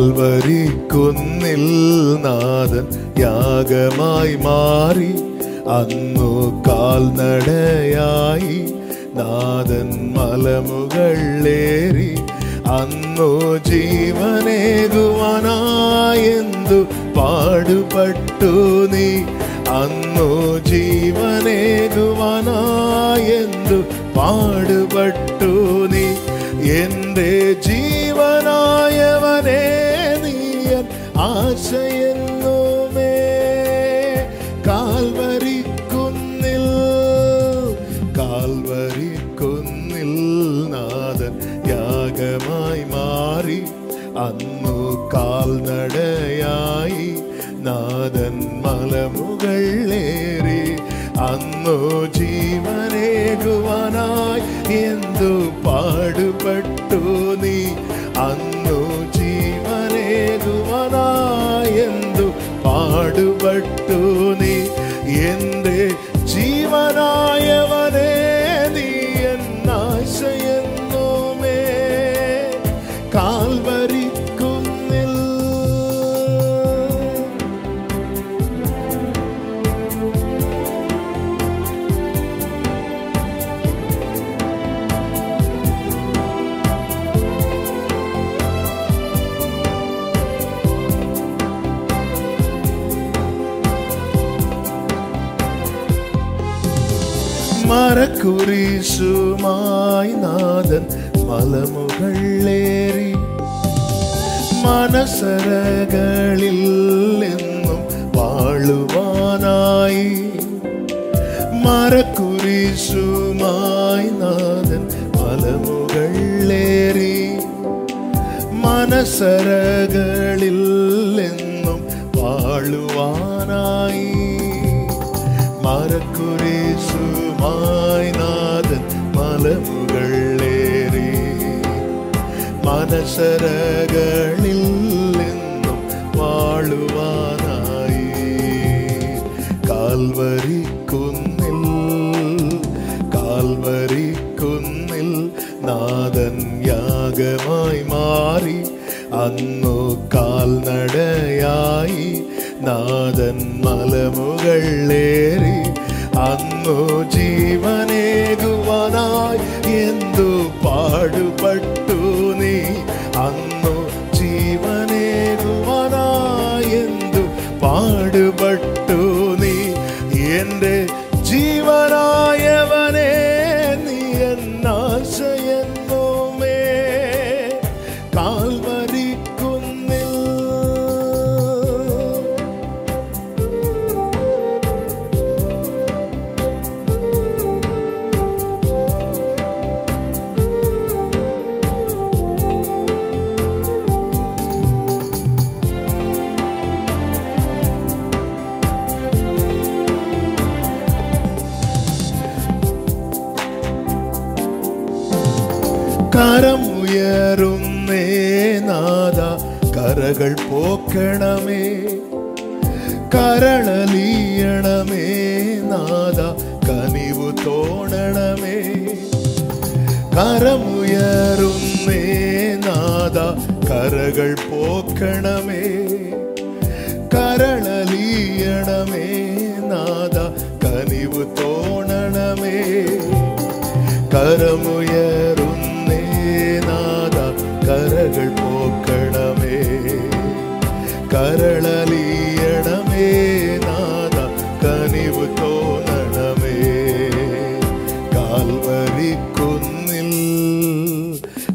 Calvary കുന്നിൽ നാഥൻ യാഗമായി മാറി. അന്നു കാൽനടയായി നാഥൻ മലമുകളേറി. അന്നു ജീവനേകുവാനായെന്തു പാടുപെട്ടു നീ. അന്നു ജീവനേകുവാനായെന്തു പാടുപെട്ടു നീ. എൻ്റെ ജീവനായവനേ നീയൻ ആശയെന്നുമേ. കാൽവരിക്കുന്നിൽ കാൽവരിക്കുന്നിൽ നാഥൻ യാഗമായി മാറി. അന്നു കാൽനടയായി നാഥൻ മലമുകളേറി. അന്നു ജീവനേകുവാനായി എന്തു പാടുപെട്ടു നീ. അന്നു ജീവനേകുവാനായി എന്തു പാടുപെട്ടു നീ. എൻ്റെ ജീവനായവനേ നീ എന്നാശയെന്നുമേ. കാൽവരിക്കുന്നിൽ മരക്കുരിശുമായി നാഥൻ മലമുകളേറി. മനസരകളിൽ എന്നും വാഴുവാനായി. മരക്കുരിശുമായി നാഥൻ മലമുകളേറി. മനസരകളിൽ എന്നും വാഴുവാനായി. മരക്കുരിശുമായി നാഥൻ മലമുകളേറി. മനസരകളിൽ നിന്നും വാഴുവാനായി. കാൽവരിക്കുന്നിൽ കാൽവരിക്കുന്നിൽ നാഥൻ യാഗമായി മാറി. അന്നു കാൽനടയായി നാഥൻ മലമുകളേറി. അന്നു ജീവനേകുവാനായി എന്തു പാടുപെട്ടു നീ. അന്നു ജീവനേകുവാനായി എന്തു പാടുപെട്ടു നീ. എൻ്റെ ജീവനായവനേ നീ എന്നാശയെന്നുമേ. കാൽവരിക്കുന്നിൽ കരമുയരുന്നേ നാഥ കരകൾ പോക്കണമേ. കരളലിയണമേ നാഥ കനിവു തോണണമേ. കരമുയരുന്നേ നാഥ കരകൾ പോക്കണമേ. കരളലിയണമേ നാഥ കനിവു തോണണമേ. കരമുയരുന്നേ നാഥ കരകൾ പോക്കണമേ. കരളലിയണമേ നാഥ കനിവു തോന്നണമേ. കാൽവരിക്കുന്നിൽ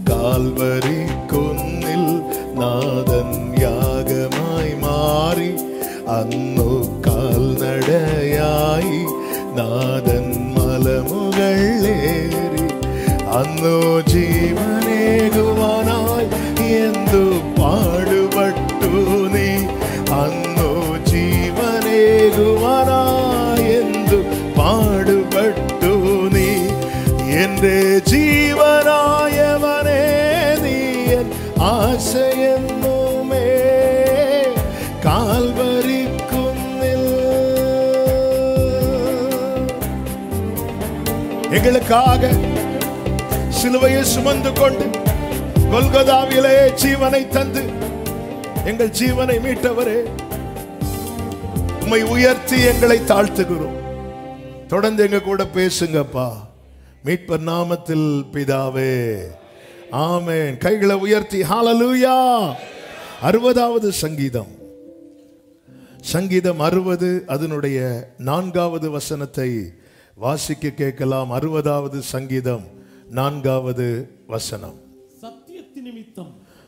കാൽവരിക്കുന്നിൽ നാഥൻ യാഗമായി മാറി. അന്നു കാൽനടയായി നാഥൻ മലമുകളേറി. അന്നു ജീവനേകുവാനായി എന്തു പാടുപെട്ടു നീ. അന്നു ജീവനേകുവാനായി എന്തു പാടുപെട്ടു നീ. എൻ്റെ ജീവനായവനേ നീ എൻ ആശയെന്നുമേ. കാൽവരിക്കുന്നിൽ எங்களுக்காக சிலுவையை சுமந்து கொண்டு கொல்கதாவிலே ஜீவனை தந்து எங்கள் ஜீவனை மீட்டவரே, உம்மை உயர்த்தி எங்களை தாழ்த்துகிறோம். தொடர்ந்து எங்க கூட பேசுங்கப்பா. மீட்பர் நாமத்தில் பிதாவே, ஆமென். கைகளை உயர்த்தி ஹல்லேலூயா. 60வது சங்கீதம், சங்கீதம் 60 அதனுடைய 4வது வசனத்தை வாசிக்க கேட்கலாம். 60வது சங்கீதம் 4வது வசனம்.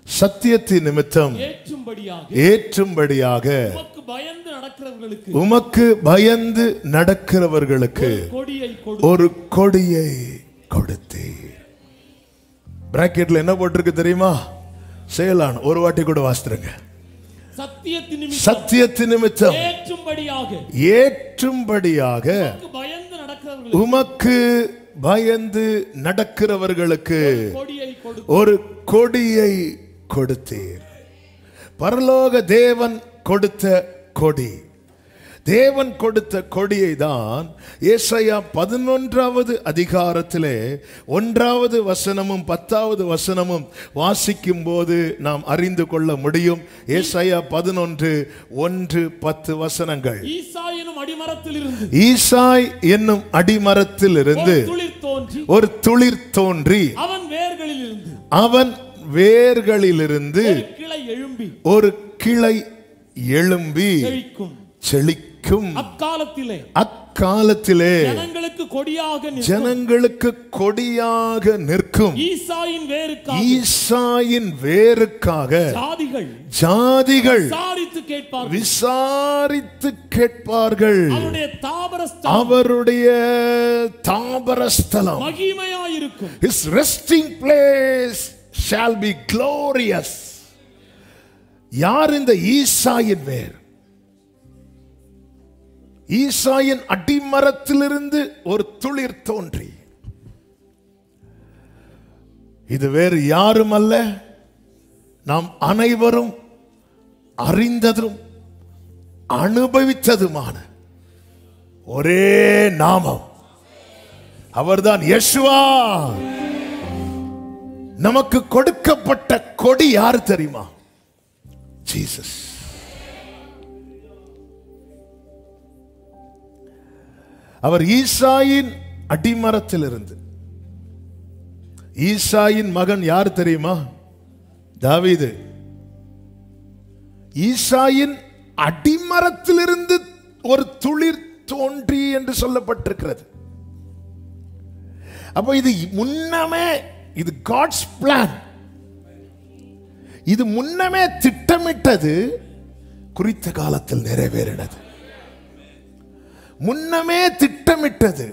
சத்தியத்தின் நிமித்தம் ஏற்றும்படியாக உமக்கு பயந்து நடக்கிறவர்களுக்கு ஒரு கொடியை கொடுத்தீர். பிராக்கெட்ல என்ன போட்டிருக்கு தெரியுமா? செயலான். ஒரு வாட்டி கூட வாசித்துருங்க. சத்தியத்தின் நிமித்தம் ஏற்றும்படியாக உமக்கு பயந்து நடக்கிறவர்களுக்கு ஒரு கொடியை கொடுத்தீர். பரலோக தேவன் கொடுத்த கொடி, தேவன் கொடுத்த கொடியை தான் ஏசாயா 11வது அதிகாரத்திலே 1வது வசனமும் 10வது வசனமும் வாசிக்கும் போது நாம் அறிந்து கொள்ள முடியும். ஏசாயா 11:1-10 வசனங்கள். ஈசாய் என்னும் அடிமரத்திலிருந்து ஒரு துளிர் தோன்றி அவன் வேர்களிலிருந்து ஒரு கிளை எழும்பி செழிக்கும். அக்காலத்திலே ஜனங்களுக்கு கொடியாக நிற்கும். ஈசாயின் வேருக்காக ஜாதிகள் விசாரித்து கேட்பார்கள். அவருடைய தாபரஸ்தலம், his resting place shall be glorious. யார் இந்த ஈசாயின் வேர்? ஈசாயின் அடிமரத்திலிருந்து ஒரு துளிர் தோன்றி, இது வேறு யாரும் அல்ல, நாம் அனைவரும் அறிந்ததும் அனுபவித்ததுமான ஒரே நாமம். அவர்தான் யெஷுவா. நமக்கு கொடுக்கப்பட்ட கொடி யாரு தெரியுமா? ஜீசஸ். அவர் ஈசாயின் அடிமரத்திலிருந்து. ஈசாயின் மகன் யார் தெரியுமா? தாவீது. ஈசாயின் அடிமரத்திலிருந்து ஒரு துளிர் தோன்றி என்று சொல்லப்பட்டிருக்கிறது. அப்ப இது முன்னமே, இது காட்ஸ் பிளான். இது முன்னமே திட்டமிட்டது, குறித்த காலத்தில் நிறைவேறினது. முன்னமே திட்டமிட்டது,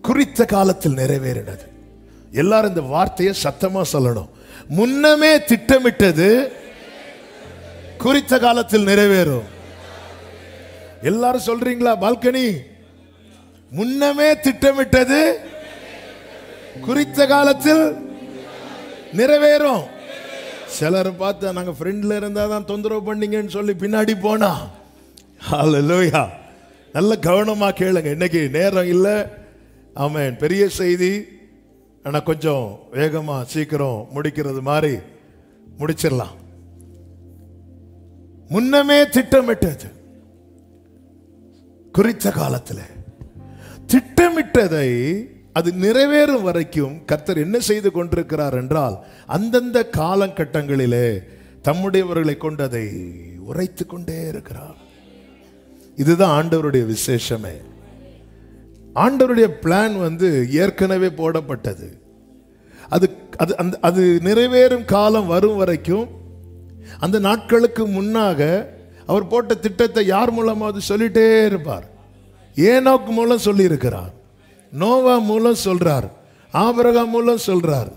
குறித்த காலத்தில் நிறைவேறினது. எல்லாரும் இந்த வார்த்தையை சத்தமா சொல்லணும். முன்னமே திட்டமிட்டது, குறித்த காலத்தில் நிறைவேறும். எல்லாரும் சொல்றீங்களா? பால்கனி. முன்னமே திட்டமிட்டது, குறித்த காலத்தில் நிறைவேறும். சிலர் பார்த்தா நாங்க ஃப்ரெண்ட்ல இருந்தா தான் தொந்தரவு பண்ணீங்கன்னு சொல்லி பின்னாடி போனா. ஹல்லேலூயா. நல்ல கவனமா கேளுங்க. இன்னைக்கு நேரம் இல்லை. ஆமென். பெரிய செய்தி, ஆனா கொஞ்சம் வேகமா சீக்கிரம் முடிக்கிறது மாதிரி முடிச்சிடலாம். முன்னமே திட்டமிட்டது, குறித்த காலத்தில் திட்டமிட்டதை அது நிறைவேறும் வரைக்கும் கர்த்தர் என்ன செய்து கொண்டிருக்கிறார் என்றால், அந்தந்த காலகட்டங்களிலே தம்முடையவர்களை கொண்டு அதை உரைத்து கொண்டே இருக்கிறார். இதுதான் ஆண்டவருடைய விசேஷமே. ஆண்டவருடைய பிளான் ஏற்கனவே போடப்பட்டது. அது நிறைவேறும் காலம் வரும் வரைக்கும், அந்த நாட்களுக்கு முன்னாக அவர் போட்ட திட்டத்தை யார் மூலமாவது சொல்லிட்டே இருப்பார். ஏனோக்கு மூலம் சொல்லி இருக்கிறார், நோவா மூலம் சொல்றார், ஆபிரகாம் மூலம் சொல்றார்,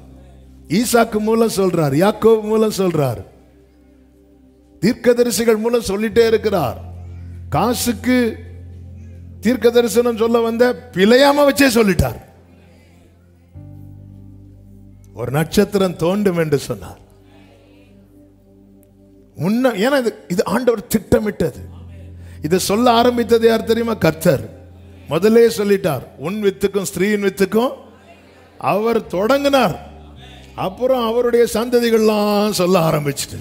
ஈசாக்கு மூலம் சொல்றார், யாக்கோபு மூலம் சொல்றார், தீர்க்கதரிசிகள் மூலம் சொல்லிட்டே இருக்கிறார். காசுக்கு தீர்க்க தரிசனம் சொல்ல வந்த பிழையாம வச்சே சொல்லிட்டார். ஒரு நட்சத்திரம் தோண்டும் என்று சொன்னார். ஏன்னா இது ஆண்டவர் திட்டமிட்டது. இதை சொல்ல ஆரம்பித்தது யார் தெரியுமா? கர்த்தர். முதலே சொல்லிட்டார், உன் வித்துக்கும் ஸ்திரீயின் வித்துக்கும் அவர் தொடங்கினார். அப்புறம் அவருடைய சந்ததிகள்லாம் சொல்ல ஆரம்பிச்சிட்டு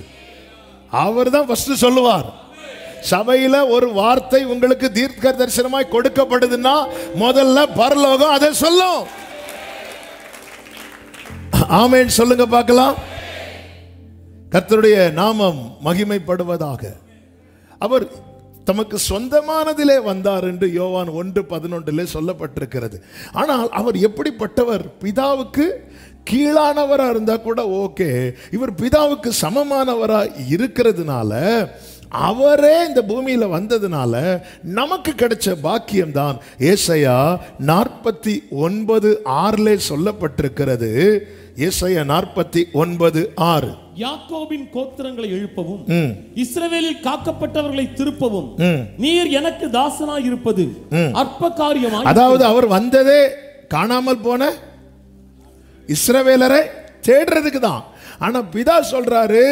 அவர் தான் ஃபர்ஸ்ட் சொல்லுவார். சபையில ஒரு வார்த்தை உங்களுக்கு தீர்க்க தரிசனமாய் கொடுக்கப்படுதுன்னா முதல்ல பரலோகம் அதை சொல்லும். ஆமென் சொல்லுங்க பார்க்கலாம். கர்த்தருடைய நாமம் மகிமைப்படுவதாக. அவர் தமக்கு சொந்தமானதிலே வந்தார் என்று யோவான் 1:11 சொல்லப்பட்டிருக்கிறது. ஆனால் அவர் எப்படிப்பட்டவர்? பிதாவுக்கு கீழானவராக இருந்தா கூட ஓகே, இவர் பிதாவுக்கு சமமானவரா இருக்கிறதுனால, அவரே இந்த பூமியில வந்ததுனால நமக்கு கிடைச்ச பாக்கியம் தான் ஏசாயா 49:6 சொல்லப்பட்டிருக்கிறது. ஏசாயா 49:6, யாக்கோபின் கோத்திரங்களை எழுப்பவும் இஸ்ரவேலில் காக்கப்பட்டவர்களை திருப்பவும் நீர் எனக்கு தாசனாய் இருப்பது அற்ப காரியமாய். அதாவது அவர் வந்ததே காணாமல் போன இஸ்ரவேலரை தேடுறதுக்கு தான். ஆனா பிதா சொல்றாரு,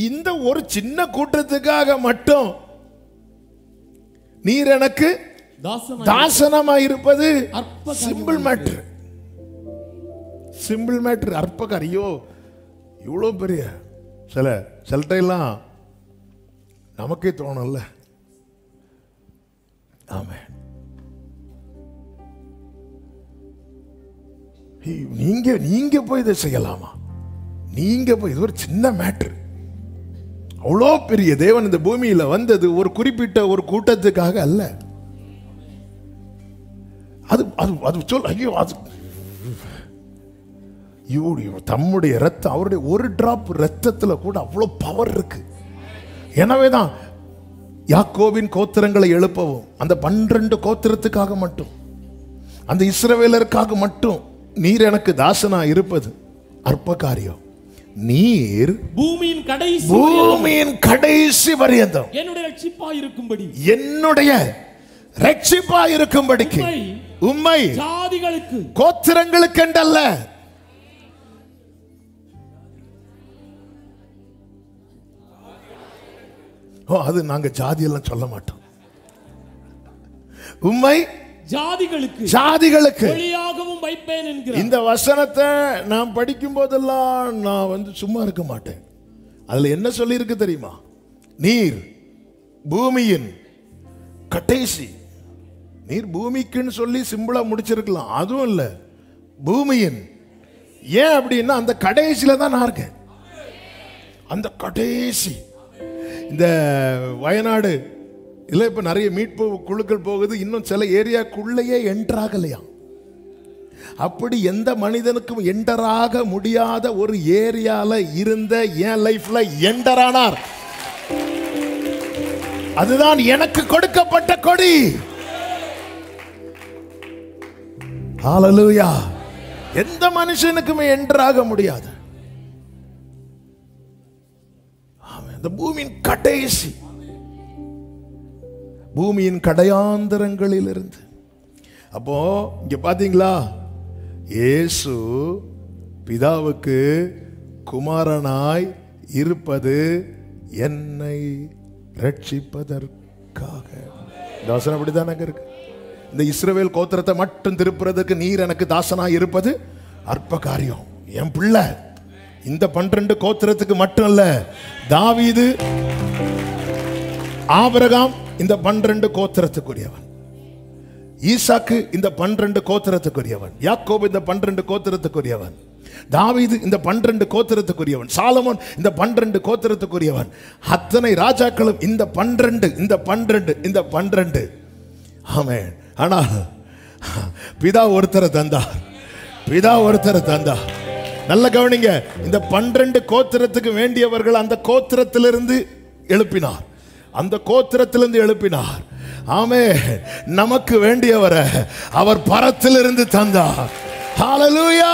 இந்த ஒரு சின்ன கூட்டத்துக்காக மட்டும் நீர் எனக்கு தாசனமாய் இருப்பது சிம்பிள் மேட்டர். சிம்பிள் மேட்டர், அற்ப காரியம். இவ்வளோ பெரிய சிலட்டையெல்லாம் நமக்கே தோணும்ல. ஆமென். நீங்க போய் இதை செய்யலாமா? நீங்க போய், இது ஒரு சின்ன மேட்டர். அவ்வளோ பெரிய தேவன் இந்த பூமியில வந்தது ஒரு குறிப்பிட்ட ஒரு கூட்டத்துக்காக அல்ல. அது அது அது சொல் ஐயோ, அது தம்முடைய ரத்தம், அவருடைய ஒரு டிராப் ரத்தத்துல கூட அவ்வளோ பவர் இருக்கு. எனவேதான் யாக்கோபின் கோத்திரங்களை எழுப்பவும், அந்த 12 கோத்திரத்துக்காக மட்டும், அந்த இஸ்ரவேலருக்காக மட்டும் நீர் எனக்கு தாசனா இருப்பது அற்ப காரியம். நீர் பூமியின் கடைசி பரியந்தம் என்னுடைய ரட்சிப்பாயிருக்கும்படி, என்னுடைய ரட்சிப்பாயிருக்கும்படிக்கு உம்மை ஜாதிகளுக்கு கோத்திரங்களுக்கு என்றல்ல. அது நாங்க ஜாதியெல்லாம் சொல்ல மாட்டோம். உம்மை ஜாதிகளுக்கு வெளியாகவும் வைப்பேன் என்கிறார். இந்த வசனத்தை நான் படிக்கும் போதெல்லாம் நான் சும்மா இருக்க மாட்டேன். அதுல என்ன சொல்லி இருக்கு தெரியுமா? நீர் பூமியின் கடைசி. நீர் பூமிக்குன்னு சொல்லி சிம்பிளா முடிச்சிருக்கலாம், அதுவும் இல்ல, பூமியின். ஏன் அப்படின்னா அந்த கடைசியில தான் நான் இருக்கேன். அந்த கடைசி. இந்த வயநாடு இல்லை, இப்போ நிறைய மீட்பு குழுக்கள் போகுது, இன்னும் சில ஏரியாக்குள்ளேயே என்ட்ராகலையா. அப்படி எந்த மனிதனுக்கும் என்டராக முடியாத ஒரு ஏரியால இருந்த என் லைஃப்ல என்டரானார். அதுதான் எனக்கு கொடுக்கப்பட்ட கொடி. ஹல்லேலூயா. எந்த மனுஷனுக்குமே என்டராக முடியாது. இந்த பூமியின் கடைசி, பூமியின் கடையாந்தரங்களில் இருந்து. அப்போ இங்க பாத்தீங்களா, இயேசு பிதாவுக்கு குமாரனாய் இருப்பது என்னை ரட்சிப்பதற்காக. இந்த வசனம் அப்படிதானே இருக்கு. இந்த இஸ்ரவேல் கோத்திரத்தை மட்டும் திருப்புறதுக்கு நீர் எனக்கு தாசனாய் இருப்பது அற்ப காரியம். என் பிள்ளை இந்த 12 கோத்திரத்துக்கு மட்டும் அல்ல, தாவீது, ஆபிரகாம் இந்த 12 கோத்திரத்துக்குரியவன், ஈசாக்கு இந்த 12 கோத்திரத்துக்குரியவன், யாக்கோபு இந்த 12 கோத்திரத்துக்குரியவன், தாவீது இந்த 12 கோத்திரத்துக்குரியவன், சாலமோன் இந்த 12 கோத்திரத்துக்குரியவன், அத்தனை ராஜாக்களும் இந்த 12. ஆமென். ஆனால் பிதா ஒருத்தரை தந்தார். நல்ல கவனிங்க, இந்த 12 கோத்திரத்துக்கு வேண்டியவர்கள் அந்த கோத்திரத்திலிருந்து எழுப்பினார். ஆமென். நமக்கு வேண்டியவரை அவர் பரத்திலிருந்து தந்தார். ஹல்லேலூயா.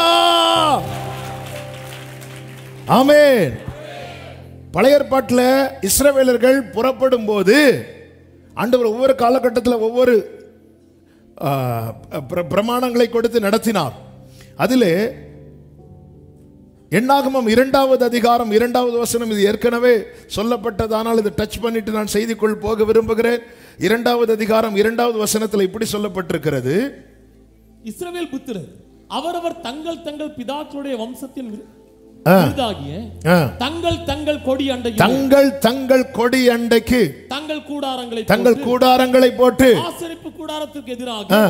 ஆமென். பழைய ஏற்பாட்டில் இஸ்ரவேலர்கள் புறப்படும் போது ஆண்டவர் ஒவ்வொரு காலகட்டத்தில் ஒவ்வொரு பிரமாணங்களை கொடுத்து நடத்தினார். அதிலே என்னாகமம் 2வது அதிகாரம் 2வது வசனம், இது ஏற்கனவே சொல்லப்பட்டதானால் இதை டச் பண்ணிட்டு நான் செய்திக்குள் போக விரும்புகிறேன். 2வது அதிகாரம் 2வது வசனத்தில் இப்படி சொல்லப்பட்டிருக்கிறது, இஸ்ரவேல் புத்திரர் அவரவர் தங்கள் பிதாக்களுடைய வம்சத்தின் விருதாகிய தங்கள் தங்கள் கொடி அண்டைக்கு தங்கள் கொடி அண்டைக்கு தங்கள் கூடாரங்களை போட்டு ஆசரிப்பு கூடாரத்துக்கு எதிராக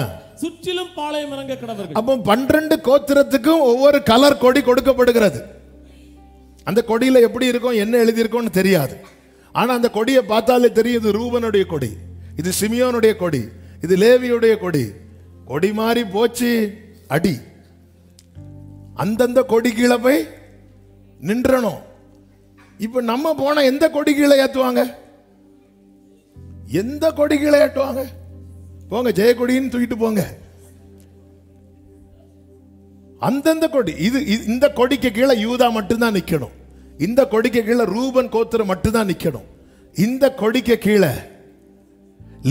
சுற்றிலும் பாளையம் இறங்க கடவர்கள். அப்போ 12 கோத்திரத்துக்கும் ஒவ்வொரு கலர் கொடி கொடுக்கப்படுகிறது. அந்த கொடியில எப்படி இருக்கும், என்ன எழுதி இருக்கும்னு தெரியாது. ஆனா அந்த கொடியை பார்த்தாலே தெரியுது, ரூபனுடைய கொடி, இது சிமியோனுடைய கொடி, இது லேவியுடைய கொடி. கொடி மாறி போச்சு அடி. அந்தந்த கொடி கீழே போய் நின்றணும். இப்ப நம்ம போன எந்த கொடி கீழே ஏத்துவாங்க? எந்த கொடி கீழே ஏற்றுவாங்க? போங்க, ஜெயக்கொடின்னு தூக்கிட்டு போங்க. அந்தந்த கொடி, இந்த கொடிக்கு கீழே யூதா மட்டும்தான் நிக்கணும். இந்த கொடிக்கு கீழே ரூபன் கோத்திரம் மட்டும்தான் நிக்கணும். இந்த கொடிக்கு கீழே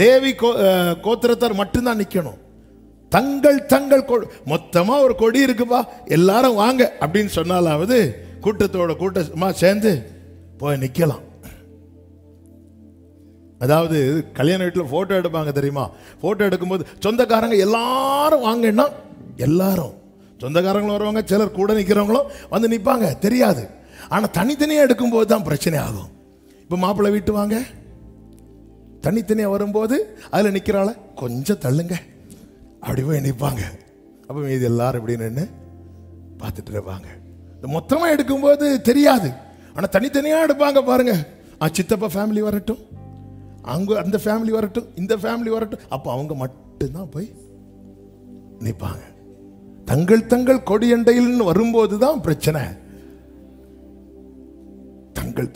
லேவி கோத்திரத்தார் மட்டும்தான் நிக்கணும். தங்கள் மொத்தமா ஒரு கொடி இருக்குப்பா, எல்லாரும் வாங்க அப்படின்னு சொன்னாலாவது கூட்டமா சேர்ந்து போய் நிக்கலாம். அதாவது கல்யாண வீட்டில் போட்டோ எடுப்பாங்க தெரியுமா? போட்டோ எடுக்கும்போது சொந்தக்காரங்க எல்லாரும் வாங்கன்னா, எல்லாரும் சொந்தக்காரங்களும் வருவாங்க, சிலர் கூட நிற்கிறவங்களும் வந்து நிற்பாங்க, தெரியாது. ஆனால் தனித்தனியாக எடுக்கும்போது தான் பிரச்சனை ஆகும். இப்போ மாப்பிள்ளை வீட்டு வாங்க, தனித்தனியாக வரும்போது அதில் நிற்கிறாள கொஞ்சம் தள்ளுங்க அப்படி போய் நிற்பாங்க. அப்போ மீது எல்லாரும் இப்படி நின்று பார்த்துட்டு இருப்பாங்க. மொத்தமாக எடுக்கும்போது தெரியாது, ஆனால் தனித்தனியாக எடுப்பாங்க பாருங்க. சித்தப்பா ஃபேமிலி வரட்டும், அங்க அந்த ஃபேமிலி வரட்டும், இந்த ஃபேமிலி வரட்டும், அப்போ அவங்க மட்டும்தான் போய் நிற்பாங்க. தங்கள் கொடியண்டையில் வரும்போது தான் பிரச்சனை.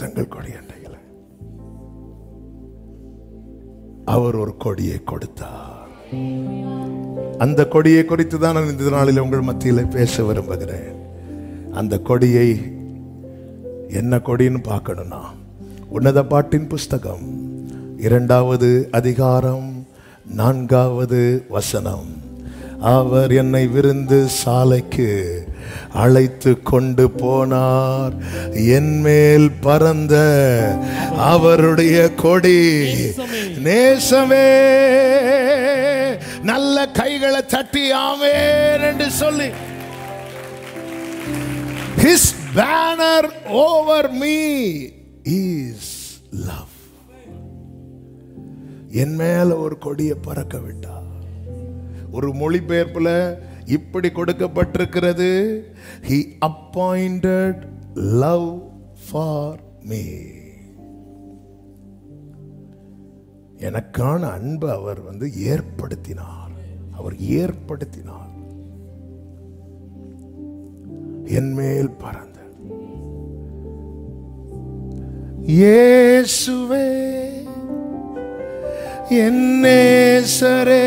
தங்கள் கொடியண்டையில் அவர் ஒரு கொடியை கொடுத்தார். அந்த கொடியை குறித்து தான் நான் இந்த நாளில் உங்கள் மத்தியில் பேச விரும்புகிறேன். அந்த கொடியை என்ன கொடின்னு பார்க்கணும்னா, உன்னத பாட்டின் புஸ்தகம் 2வது அதிகாரம் 4வது வசனம். அவர் என்னை விருந்து சாலைக்கு அழைத்து கொண்டு போனார், என் மேல் பறந்த அவருடைய கொடி நேசமே. நல்ல கைகளை தட்டி ஆமென் என்று சொல்லி, His banner over me is love. என் மேல ஒரு கொடியை பறக்க விட்டார். ஒரு மொழிபெயர்ப்புல இப்படி கொடுக்கப்பட்டிருக்கிறது, He appointed love for me. எனக்கான அன்பு அவர் ஏற்படுத்தினார். அவர் ஏற்படுத்தினார். என் மேல் பறந்த இயேசுவே என் நேசரே,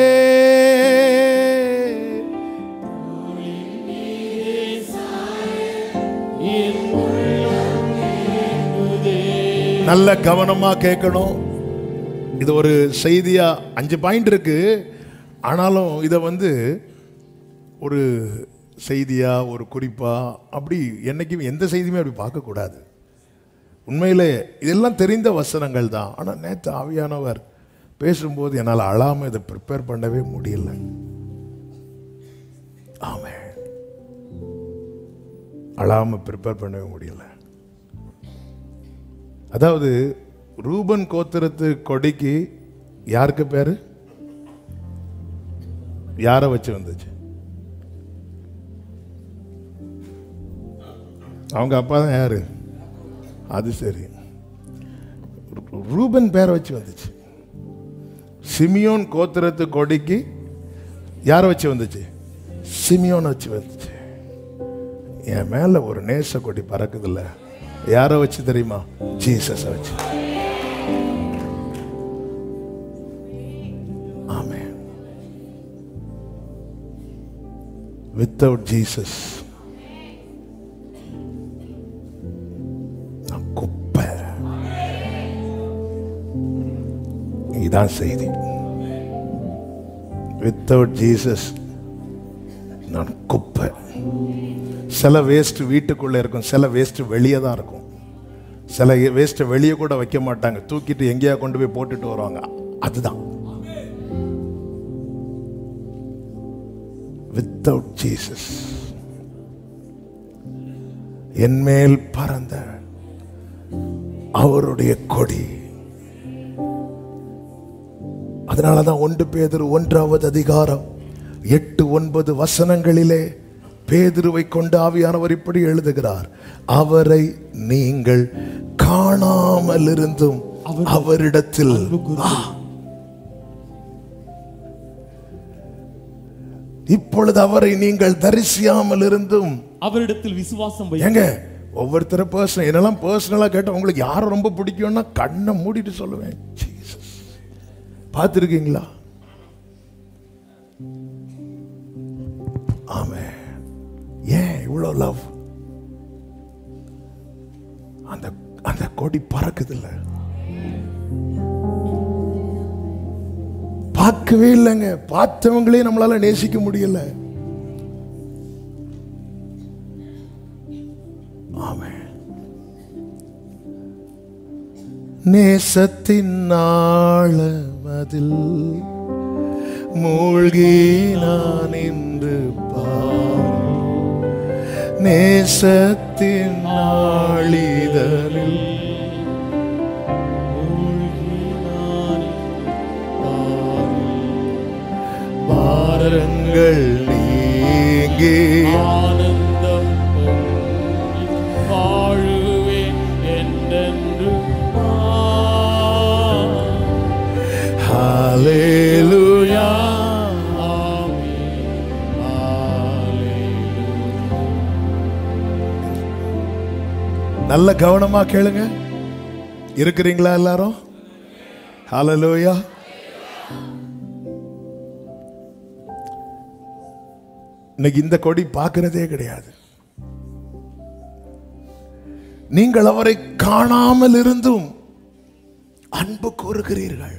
நல்ல கவனமா கேட்கணும். இது ஒரு செய்தியா 5 பாயிண்ட் இருக்கு. ஆனாலும் இதை ஒரு செய்தியா, ஒரு குறிப்பா அப்படி என்னைக்கும் எந்த செய்தியுமே அப்படி பார்க்கக்கூடாது. உண்மையிலே இதெல்லாம் தெரிந்த வசனங்கள் தான். ஆனால் நேற்று ஆவியானவர் பேசும்போது என்னால் அழாமல் இதை ப்ரிப்பேர் பண்ணவே முடியல. ஆமென். அழாமல் ப்ரிப்பேர் பண்ணவே முடியல. அதாவது ரூபன் கோத்திரத்து கொடிக்கு யாருக்கு பேரு? யாரை வச்சு வந்துச்சு? அவங்க அப்பா தான் யாரு? அது சரி, ரூபன் பேரை வச்சு வந்துச்சு. சிமியோன் கோத்திரத்து கொடிக்கு யாரை வச்சு வந்துச்சு? சிமியோன் வச்சு வந்துச்சு. என் மேல ஒரு நேச கொடி பறக்குதுல்ல, யாரை வச்சு தெரியுமா? ஜீசஸ் வச்சு. ஆமென். வித்தவுட் ஜீசஸ் குப்பை. இதான் செய்தி. வித்தவுட் ஜீசஸ் நான் குப்பை. சில வேஸ்ட் வீட்டுக்குள்ள இருக்கும், சில வேஸ்ட் வெளியே தான் இருக்கும். சில வேஸ்ட் வெளியே கூட வைக்க மாட்டாங்க, தூக்கிட்டு எங்கேயா கொண்டு போய் போட்டுட்டு வருவாங்க. அதுதான் வித்தவுட் ஜீசஸ். என் மேல் பறந்த அவருடைய கொடி. அதனாலதான் 1 பேதுரு 1வது அதிகாரம் 8-9 வசனங்களிலே பேதுருவை கொண்டு ஆவியானவர் இப்படி எழுதுகிறார், அவரை நீங்கள் காணாமல் இருந்தும் அவரிடத்தில் இப்பொழுது அவரை நீங்கள் தரிசியாமல் இருந்தும் அவரிடத்தில் விசுவாசம் ஏங்க ஒவ்வொருத்தர பர்சனல் என்னெல்லாம் பர்சனலா கேட்ட உங்களுக்கு யாரை ரொம்ப பிடிக்கும்னா கண்ணை மூடிட்டு சொல்லுவேன், ஜீசஸ். பார்த்திருக்கீங்களா? ஆமே. ஏன் இவ்வளவு லவ்? அந்த அந்த கொடி பறக்குது இல்ல, பார்க்கவே இல்லைங்க. பார்த்தவங்களே நம்மளால நேசிக்க முடியல. ஆமே. நேசத்தின் ஆழமதில் மூழ்கி நான் என்று நேசத்தின் நாளிதழில் பாரங்கள் நீங்கி ஆனந்தம் வாழுவேன் என்றென்று. ஹல்லேலூயா. நல்ல கவனமா கேளுங்க. இருக்கிறீங்களா எல்லாரும்? ஹல்லேலூயா. இன்னைக்கு இந்த கொடி பார்க்கிறதே கிடையாது. நீங்கள் அவரை காணாமல் இருந்தும் அன்பு கூறுகிறீர்கள்.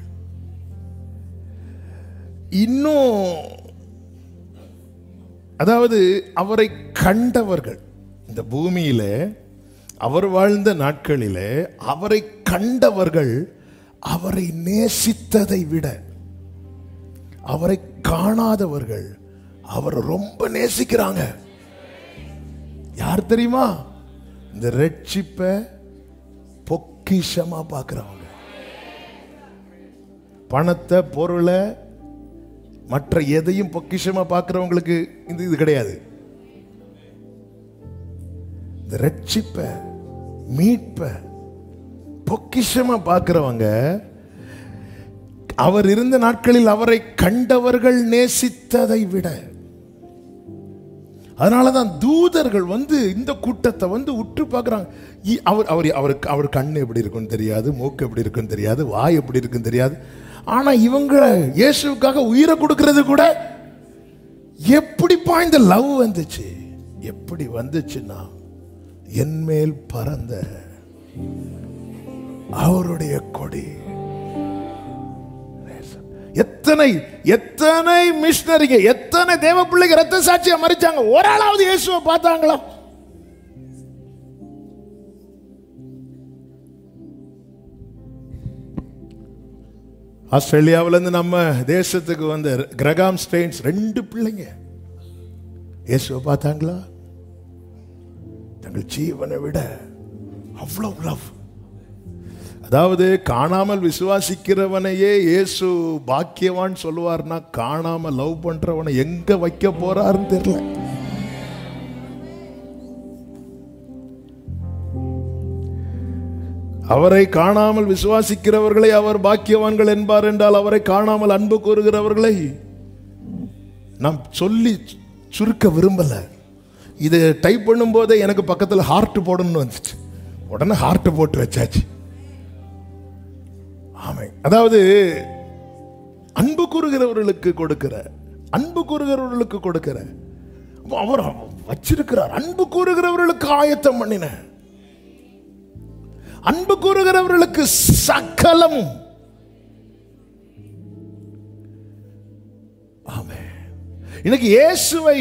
இன்னும் அதாவது அவரை கண்டவர்கள் இந்த பூமியில அவர் வாழ்ந்த நாட்களிலே அவரை கண்டவர்கள் அவரை நேசித்ததை விட அவரை காணாதவர்கள் அவரை ரொம்ப நேசிக்கிறாங்க. யார் தெரியுமா? இந்த ரட்சிப்பை பொக்கிஷமா பார்க்கிறவங்க. பணத்தை, பொருளை, மற்ற எதையும் பொக்கிஷமா பார்க்கிறவங்களுக்கு இது கிடையாது. இந்த ரட்சிப்பை, மீட்பை பொக்கிஷமா பார்க்கிறவங்க அவர் இருந்த நாட்களில் அவரை கண்டவர்கள் நேசித்ததை விட. அதனாலதான் தூதர்கள் வந்து இந்த கூட்டத்தை வந்து உற்று பார்க்கிறாங்க. அவர் கண்ணு எப்படி இருக்குன்னு தெரியாது, மூக்கு எப்படி இருக்குன்னு தெரியாது, வாய் எப்படி இருக்குன்னு தெரியாது. ஆனா இவங்க இயேசுவுக்காக உயிரை கொடுக்கிறது கூட எப்படிப்பா இந்த லவ் வந்துச்சு? எப்படி வந்துச்சுன்னா என் மேல் பறந்த அவருடைய கொடி. எத்தனை எத்தனை மிஷனரிங்க, எத்தனை தேவ பிள்ளைங்க ரத்த சாட்சியா மரிச்சாங்க, ஒரு ஆளாவது இயேசுவை பார்த்தாங்களா? ஆஸ்திரேலியாவில இருந்து நம்ம தேசத்துக்கு வந்த கிரகாம் ஸ்டெயின்ஸ் 2 பிள்ளைங்க இயேசுவை பார்த்தாங்களா? தங்கள் ஜீவனை விட அவ்வளவு லவ். அதாவது காணாமல் விசுவாசிக்கிறவனையே இயேசு பாக்கியவான் சொல்லுவார்னா, காணாம லவ் பண்றவனை எங்க வைக்க போறாருன்னு தெரியல. அவரை காணாமல் விசுவாசிக்கிறவர்களை அவர் பாக்கியவான்கள் என்பார் என்றால், அவரை காணாமல் அன்பு கூறுகிறவர்களை நாம் சொல்லி சுருக்க விரும்பல. இது டைப் பண்ணும் போதே எனக்கு பக்கத்தில் ஹார்ட் போடணும்னு வந்துச்சு. உடனே ஹார்ட் போட்டு வச்சாச்சு. ஆமை. அதாவது அன்பு கூறுகிறவர்களுக்கு கொடுக்கிற, அன்பு கூறுகிறவர்களுக்கு கொடுக்கிற அவர் வச்சிருக்கிறார். அன்பு கூறுகிறவர்களுக்கு ஆயத்தம் பண்ணின, அன்பு கூறுகிறவர்களுக்கு சகலமும். ஆமே. இன்னைக்கு இயேசுவை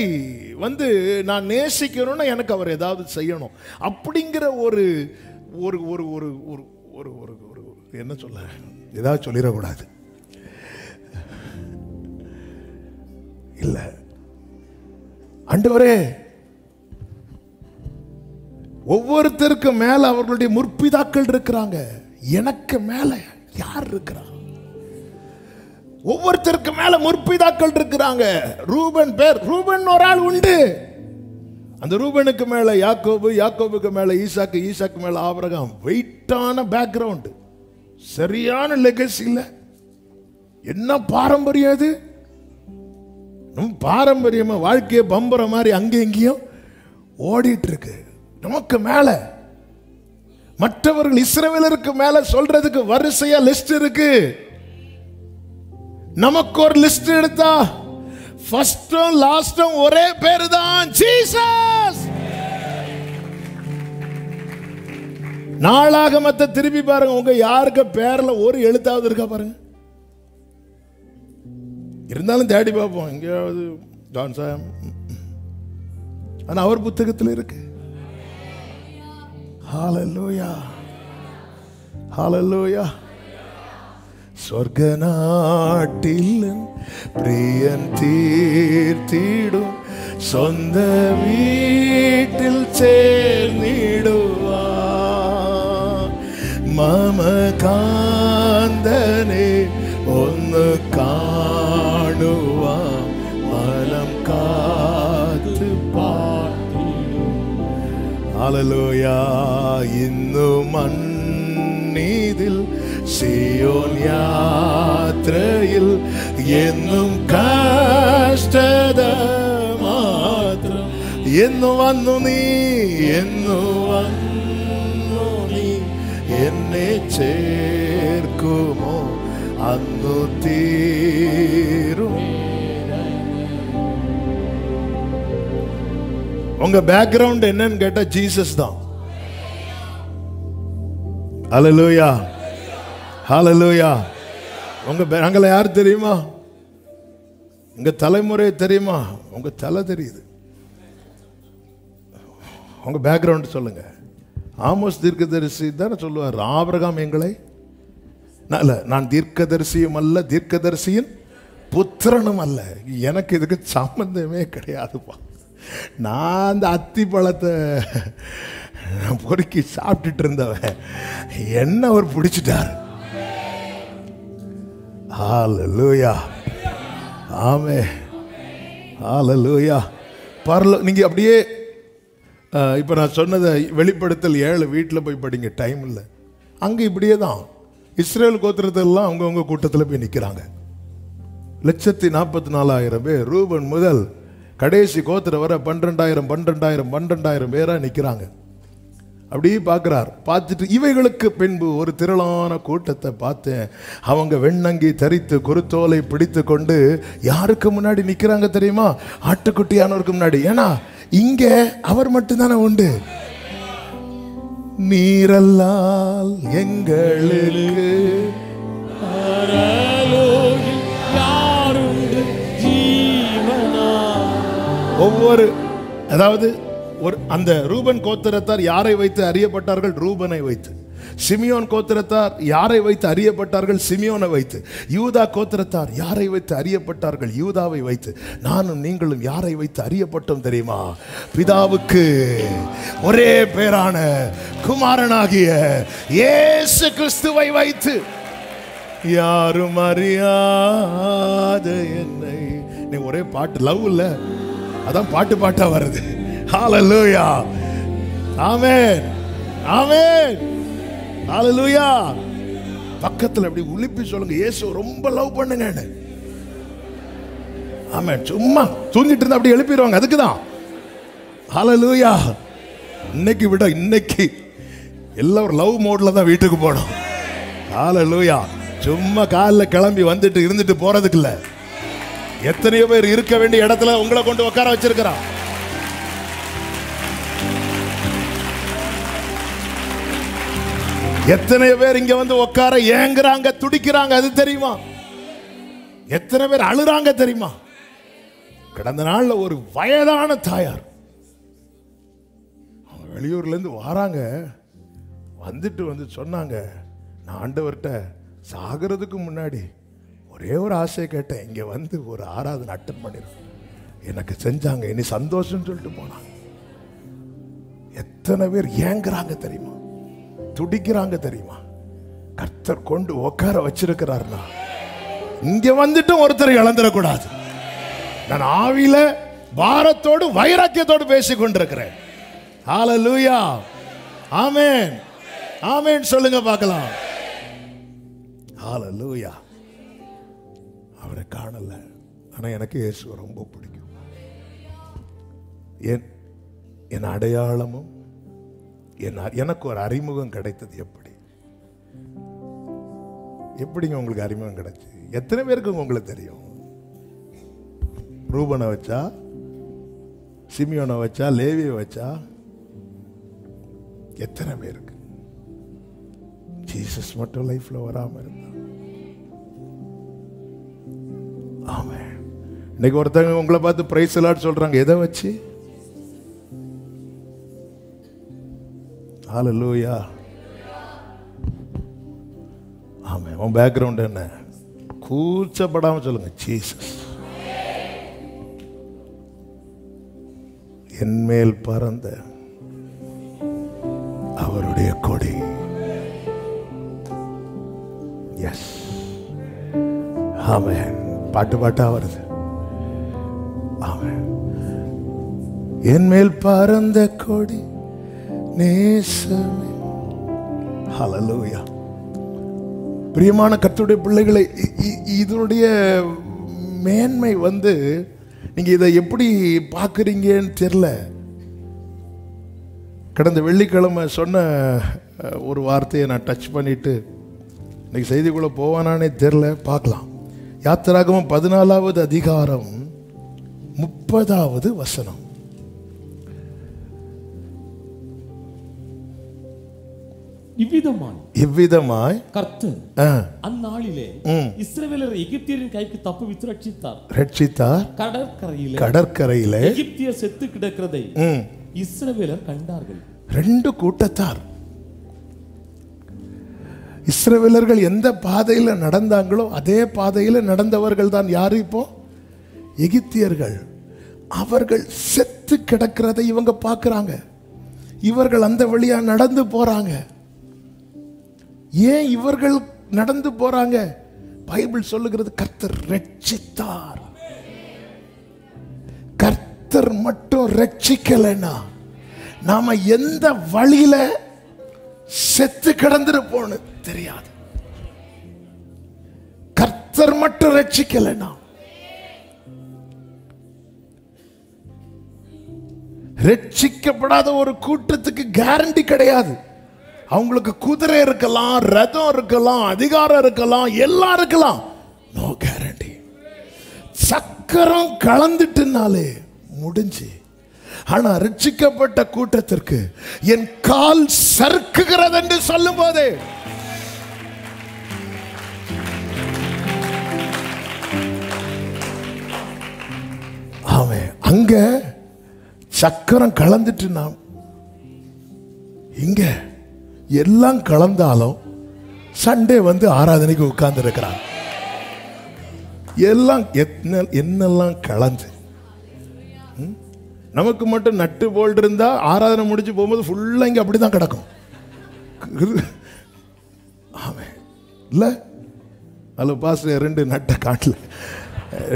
வந்து நான் நேசிக்கணும்னா எனக்கு அவர் ஏதாவது செய்யணும் அப்படிங்கிற ஒரு ஒரு ஒரு ஒரு ஒரு ஒரு ஒரு என்ன சொல்ல, ஏதாவது சொல்லிடக்கூடாது இல்ல. ஆண்டவரே ஒவ்வொருத்தருக்கு மேல அவர்களுடைய முற்பிதாக்கள் இருக்கிறாங்க. எனக்கு மேல யார் இருக்கிறா? ஒவ்வொருத்தருக்கு மேல முற்பிதாக்கள் இருக்கிறாங்க. ரூபன் பேர், ரூபன் ஒரு ஆள் உண்டு. அந்த ரூபனுக்கு மேல யாக்கோபு, யாக்கோபுக்கு மேல ஈசாக்கு, ஈசாக்கு மேல ஆபிரகாம். வெயிட்டான பேக்ரவுண்ட், சரியான லெகசி இல்ல. என்ன பாரம்பரியம் அது? நம்ம பாரம்பரியமா வாழ்க்கையை பம்பர மாதிரி அங்கே எங்கேயும் ஓடிட்டு இருக்கு. நமக்கு மேல மற்றவர்கள் இஸ்ரவேலருக்கு மேல சொல்றதுக்கு வரிசையா லிஸ்ட் இருக்கு. நமக்கு ஒரு லிஸ்ட் எடுத்தா ஃபர்ஸ்டும் லாஸ்டும் ஒரே பேரு தான், ஜீசஸ். நாளாகமத்தை திருப்பி பாருங்க, உங்க யாருக்கு பேர்ல ஒரு எழுத்தாவது இருக்கா பாருங்க. இருந்தாலும் தேடி பார்ப்போம் எங்கேயாவது ஜான் சாம், ஆனா அவர் புத்தகத்தில் இருக்கு. ஹalleluya, ஹalleluya. சொர்க்க நாட்டில் பிரியன் தீர்த்திடும், சொந்த வீட்டில் சேர்ந்திடுவா. மம காந்தனே ஒன்னு காணுவா, மனம் காத்து பார்த்திடும். ஹalleluya. இன்னும் மண்ணீதில் സിയോൻ യാത്രയിൽ എന്നും കഷ്ടത മാത്രം. എന്നു വന്നു നീ, എന്നു വന്നു നീ, എന്നെ ചേർക്കുമോ അന്നു തീരും. உங்க பேக்ரவுண்ட் என்னன்னு கேட்டா ஜீசஸ் தான். ஹalleluya, ஹalleluya. உங்க நாங்கள யார் தெரியுமா? உங்க தலைமுறை தெரியுமா? உங்க தலை தெரியுது. உங்க பேக்ரவுண்ட் சொல்லுங்க. ஆமோஸ் தீர்க்கதரிசி தானே சொல்லுவார், ஆபிரகாம் எங்களை, நான் தீர்க்கதரிசியும் அல்ல, தீர்க்கதரிசியின் புத்திரனும் அல்ல. எனக்கு இதுக்கு சம்பந்தமே கிடையாதுப்பா. நான் அந்த அத்தி பழத்தை பொறுக்கி சாப்பிட்டுட்டு இருந்தவன், என்ன அவர் பிடிச்சிட்டார். ஹalleluya, ஆமென், ஹalleluya. நீங்க அப்படியே இப்போ நான் சொன்னதை வெளிப்படுத்தல் 7 வீட்டில் போய் படிங்க, டைம் இல்லை. அங்கே இப்படியே தான் இஸ்ரேல் கோத்திரத்தெல்லாம் அவங்கவுங்க கூட்டத்தில் போய் நிற்கிறாங்க. 144,000 பேர், ரூபன் முதல் கடைசி கோத்திரம் வர 12,000 பேரா நிற்கிறாங்க. அப்படியே பார்க்கிறார். பார்த்துட்டு இவைகளுக்கு பின்பு ஒரு திரளான கூட்டத்தை பார்த்தேன். அவங்க வெண்ணங்கி தரித்து குருத்தோலை பிடித்து கொண்டு யாருக்கு முன்னாடி நிற்கிறாங்க தெரியுமா? ஆட்டுக்குட்டியானவருக்கு முன்னாடி. ஏன்னா இங்க அவர் மட்டும்தானே உண்டு. நீரல்லால் எங்களுக்கு ஒவ்வொரு, அதாவது ஒரு அந்த ரூபன் கோத்திரத்தார் யாரை வைத்து அறியப்பட்டார்கள்? ரூபனை வைத்து. சிமியோன் கோத்திரத்தார் யாரை வைத்து அறியப்பட்டார்கள்? சிமியோனை வைத்து. யூதா கோத்திரத்தார் யாரை வைத்து அறியப்பட்டார்கள்? யூதாவை வைத்து. நானும் நீங்களும் யாரை வைத்து அறியப்பட்டோம் தெரியுமா? பிதாவுக்கு ஒரே பேரான குமாரனாகிய இயேசு கிறிஸ்துவை வைத்து. யாரும் அறியாத என்னை. நீ ஒரே பாட்டு, லவ் இல்ல, அதான் பாட்டா வருது. ஹalleluya, ஆமென், ஆமென், ஹalleluya. பக்கத்துல அப்படி உளிப்பி சொல்லுங்க, இயேசு ரொம்ப லவ் பண்ணுங்க. ஆமென். சும்மா தூங்கிட்டு இருந்தா அப்படி எழுப்பிடுவாங்க, அதுக்குதான். ஹalleluya. இன்னைக்கு விட இன்னைக்கு எல்லாரும் லவ் மோட்ல தான் வீட்டுக்கு போகணும். ஹalleluya. சும்மா காலைல கிளம்பி வந்துட்டு இருந்துட்டு போறதுக்கு இல்ல. எத்தனையோ பேர் இருக்க வேண்டிய இடத்துல உங்களை கொண்டு உட்கார வச்சிருக்கிறான். எத்தனை பேர் இங்க வந்து உட்கார ஏங்குறாங்க, துடிக்கிறாங்க, அது தெரியுமா? எத்தனை பேர் அழுறாங்க தெரியுமா? கடந்த நாள்ல ஒரு வயதான தாயார் வெளியூர்ல இருந்து வராங்க. வந்துட்டு சொன்னாங்க, நான் ஆண்டவர்கிட்ட சாகிறதுக்கு முன்னாடி ஒரே ஒரு ஆசையை கேட்டேன், இங்க வந்து ஒரு ஆராதனை அட்டன் பண்ணிருக்கேன், எனக்கு செஞ்சாங்க, இனி சந்தோஷம் சொல்லிட்டு போனாங்க. எத்தனை பேர் ஏங்குறாங்க தெரியுமா, துடிக்கிறாங்க தெரியுமா? கர்த்தர் கொண்டு உட்கார வச்சிருக்கிறார்னா இங்க வந்துட்டு ஒருத்தர் இழந்துடக்கூடாது. நான் ஆவியில பாரத்தோடு வைராக்கியத்தோடு பேசிக் கொண்டிருக்கிறேன். ஹல்லேலூயா, ஆமென், ஆமென் சொல்லுங்க பார்க்கலாம். ஹல்லேலூயா. அவரை காணல, ஆனா எனக்கு இயேசுவை ரொம்ப பிடிக்கும். என் அடையாளமும் எனக்கு ஒரு அறிமுகம் கிடைத்தது. எப்படிங்க உங்களுக்கு அறிமுகம் கிடைச்சு? எத்தனை பேருக்கு உங்களுக்கு தெரியும்? ரூபனை வச்சா, சிமியோனை வச்சா, லேவியை வச்சா, எத்தனை பேருக்கு? ஜீசஸ் மட்டும் லைஃப்ல வராம இருந்தா. ஆமென். இன்னைக்கு ஒருத்தங்க உங்களை பார்த்து பிரைஸ் எல்லாம் சொல்றாங்க. எதை வச்சு? ஹல்லேலூயா, ஆமென். உன் பேக்ரவுண்ட் என்ன? கூச்சப்படாம சொல்லுங்க, ஜீசஸ் என்மேல் பறந்த அவருடைய கொடி. எஸ், ஆமென். பாட்டா வருது. ஆமென். என்மேல் பறந்த கொடி நேசமே. ஹல்லேலூயா. பிரியமான கர்த்தருடைய பிள்ளைகளை, இதனுடைய மேன்மை நீங்க இதை எப்படி பார்க்குறீங்கன்னு தெரியல. கடந்த வெள்ளிக்கிழமை சொன்ன ஒரு வார்த்தையை நான் டச் பண்ணிட்டு இன்னைக்கு செய்திக்குள்ள போவானானே தெரியல. பார்க்கலாம். யாத்திராகமம் 14வது அதிகாரம் 30வது வசனம். இவ்விதமாய் கர்த்தர் அந்நாளிலே இஸ்ரவேலரை எகிப்தியரின் கைக்கு தப்புவித்து ரட்சித்தார். கடற்கரையிலே எகிப்தியர் செத்து கிடக்கிறதை இஸ்ரவேலர் கண்டார்கள். 2 கூட்டத்தார். இஸ்ரவேலர்கள் எந்த பாதையில நடந்தாங்களோ அதே பாதையில நடந்தவர்கள் தான் யாரு? இப்போ எகிப்தியர்கள். அவர்கள் செத்து கிடக்கிறதை இவங்க பார்க்கறாங்க. இவர்கள் அந்த வழியா நடந்து போறாங்க. ஏன் இவர்கள் நடந்து போறாங்க? பைபிள் சொல்லுகிறது கர்த்தர் ரட்சித்தார். கர்த்தர் மட்டும் ரட்சிக்கலைன்னா நாம எந்த வழியில செத்து கிடந்திருப்போம்னு தெரியாது. கர்த்தர் மட்டும் ரட்சிக்கலைன்னா, ரட்சிக்கப்படாத ஒரு கூட்டத்துக்கு கேரண்டி கிடையாது. அவங்களுக்கு குதிரை இருக்கலாம், ரதம் இருக்கலாம், அதிகாரம் இருக்கலாம், எல்லாம் இருக்கலாம். No guarantee. சக்கரம் கலந்துட்டுனாலே முடிஞ்சு. ஆனா ரட்சிக்கப்பட்ட கூட்டத்திற்கு என் கால் சறுக்குகிறது என்று சொல்லும் போதே அவன் அங்க சக்கரம் கலந்துட்டு, நாம் இங்க எல்லாம் கலந்தாலும் சண்டே ஆராதனைக்கு உட்கார்ந்து இருக்கிறான். எல்லாம் என்னெல்லாம் கலந்து நமக்கு மட்டும் நட்டு போல் இருந்தா ஆராதனை முடிச்சு போகும்போது ஃபுல்லா இங்க அப்படிதான் கிடக்கும். இல்ல அல்ல பாஸ்டர் 2 நட்டை காட்டல,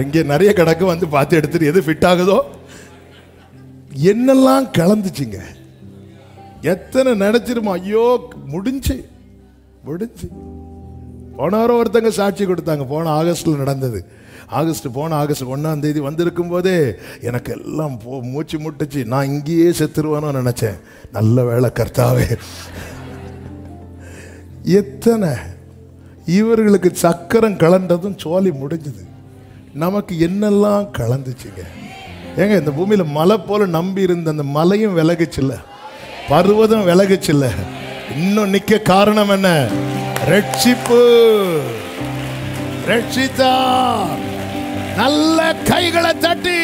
இங்கே நிறைய கிடக்கு, பார்த்து எடுத்துட்டு எது ஃபிட் ஆகுதோ. என்னெல்லாம் கலந்துச்சுங்க. எத்தனை நினைச்சிருமா, ஐயோ முடிஞ்சு. போன வாரம் ஒருத்தங்க சாட்சி கொடுத்தாங்க. போன ஆகஸ்ட்ல நடந்தது. போன ஆகஸ்ட் 1ஆம் தேதி வந்திருக்கும் போதே எனக்கு எல்லாம் மூச்சு முட்டுச்சு. நான் இங்கேயே செத்துருவானோ நினைச்சேன். நல்ல வேளை கர்த்தாவே. எத்தனை இவர்களுக்கு சக்கரம் கலண்டதும் சோலி முடிஞ்சது. நமக்கு என்னெல்லாம் கலந்துச்சுங்க. ஏங்க இந்த பூமியில மலை போல நம்பி இருந்த அந்த மலையும் விலகுச்சுல்ல, பர்வதம் விலகுச்சுல்ல. இன்னும் நிக்க காரணம் என்ன? ரட்சிப்பு. ரட்சித்தார். நல்ல கைகளை தட்டி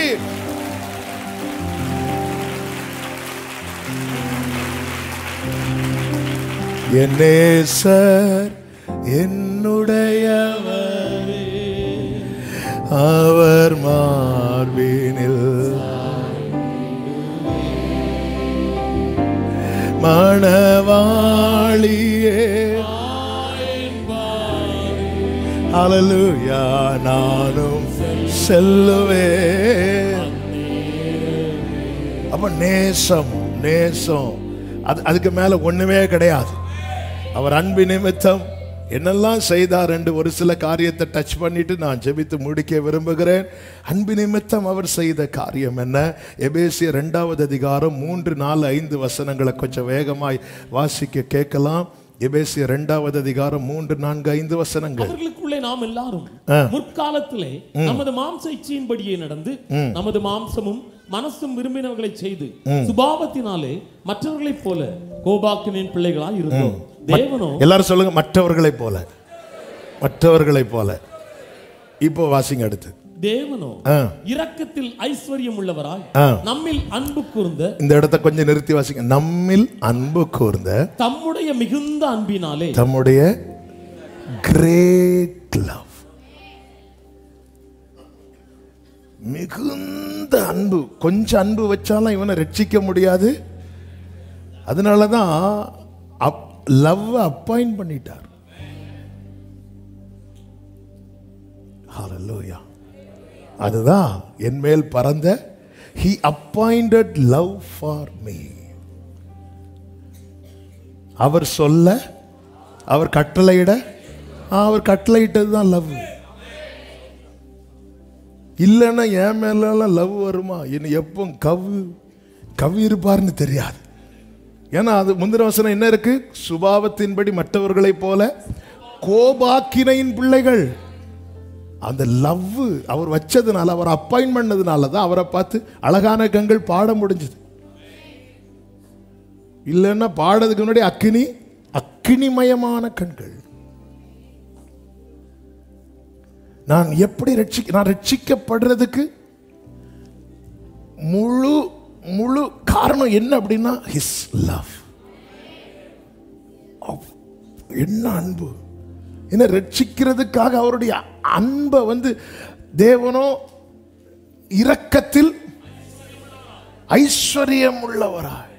என் நேசர் என்னுடையவரே, அவர் மார்பினில் மணவாளியே. ஹல்லேலூயா. நானும் செல்லுவேன். அப்ப நேசம் நேசம் அதுக்கு மேல ஒண்ணுமே கிடையாது. அவர் அன்பு நிமித்தம் என்னெல்லாம் செய்தார் என்று ஒரு சில காரியத்தை டச் பண்ணிட்டு நான் ஜெபித்து முடிக்க விரும்புகிறேன். அன்பு நிமித்தம் அவர் செய்த காரியம் என்ன? எபேசியர் 2வது அதிகாரம் 3, 4, 5 வசனங்களை கொஞ்சம் வேகமாய் வாசிக்க கேட்கலாம். எபேசியர் 2வது அதிகாரம் 3, 4, 5 வசனங்கள். அவர்களுக்குள்ளே நாம் எல்லாரும் முற்காலத்திலே நமது மாம்ச இச்சையின்படியே நடந்து நமது மாம்சமும் மனசும் விரும்பினவர்களை செய்து சுபாவத்தினாலே மற்றவர்களைப் போல கோபாக்கினின் பிள்ளைகளாய் இருந்தோம். தேவனோ, எல்லாரும் சொல்லுங்க, மற்றவர்களைப் போல. மற்றவர்களைப் போல. இப்போ வாசிங்க அடுத்து. தேவனோ இரக்கத்தில் ஐஸ்வர்யம் உள்ளவராய் நம்மில் அன்பு கூர்ந்த, இந்த இடத்தை கொஞ்சம் நிறுத்தி வாசிங்க. நம்மில் அன்பு கூர்ந்த தம்முடைய மிகுந்த அன்பினாலே, தம்முடைய கிரேட் லவ், மிகுந்த அன்பு. கொஞ்சம் அன்பு வச்சாலும் இவனை ரட்சிக்க முடியாது. அதனாலதான் லவ் அப்பாயிண்ட் பண்ணிட்டார். ஹல்லேலூயா. அதுதான் என் மேல் பறந்த he appointed love for me. அவர் சொல்ல, அவர் கட்டளையிட, அவர் கட்டளையிட்டது தான் லவ். இல்லைன்னா என் மேல லவ் வருமா? இன்னும் எப்போ கவி இருப்பார்னு தெரியாது. ஏன்னா அது முந்தின வசனம் என்ன இருக்கு? சுபாவத்தின்படி மற்றவர்களைப் போல கோபாக்கினையின் பிள்ளைகள். அந்த லவ் அவர் வச்சதுனால, அவர் அப்பாயின்ட் பண்ணதுனால தான் அவரை பார்த்து அழகான கண்கள் பாட முடிஞ்சது. இல்லைன்னா பாடுறதுக்கு முன்னாடி அக்கினிமயமான கண்கள். நான் எப்படி நான் ரட்சிக்கப்படுறதுக்கு முழு காரணம் என்ன அப்படின்னா ஹிஸ் லவ். என்ன அன்பு! என்ன ரட்சிக்கிறதுக்காக அவருடைய அன்பை தேவனோ இரக்கத்தில் ஐஸ்வர்யம் உள்ளவராய்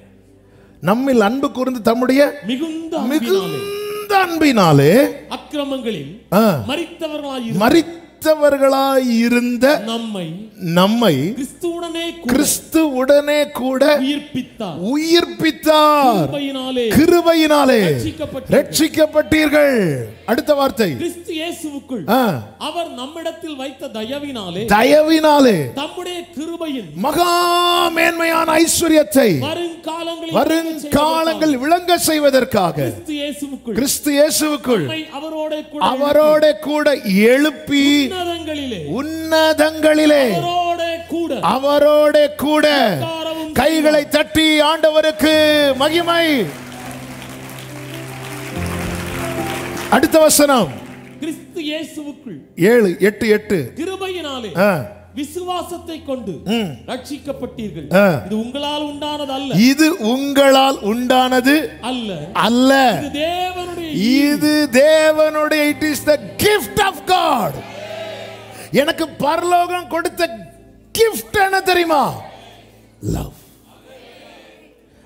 நம்மில் அன்பு கூர்ந்து தம்முடைய மிகுந்த அன்பினாலே அக்கிரமங்களில் மரித்தவர்களாய் இருந்த நம்மை கிறிஸ்துவுடனே கூட உயிர்ப்பித்தார். கிருபையினாலே ரட்சிக்கப்பட்டீர்கள். அடுத்த வார்த்தை, கிறிஸ்து இயேசுவுக்குள் அவர் நம்மிடத்தில் வைத்த தயவினாலே தம்முடைய கிருபையின் மகா மேன்மையான ஐஸ்வரியத்தை வருங்காலங்கள் விளங்க செய்வதற்காக கிறிஸ்து இயேசுவுக்குள் அவரோட கூட எழுப்பி உன்னதங்களிலே அவரோட கூட கைகளை தட்டி ஆண்டவருக்கு மகிமை. அடுத்த வசனம், கிறிஸ்து இயேசுவுக்குள் 7:8 கிருபையினாலே விசுவாசத்தை கொண்டு ரட்சிக்கப்பட்டீர்கள். இது உங்களால் உண்டானது அல்ல. இது உங்களால் உண்டானது அல்ல. இது தேவனுடைய. It is the gift of God. எனக்கு பரலோகம் கொடுத்த gift என்ன தெரியுமா? லவ்.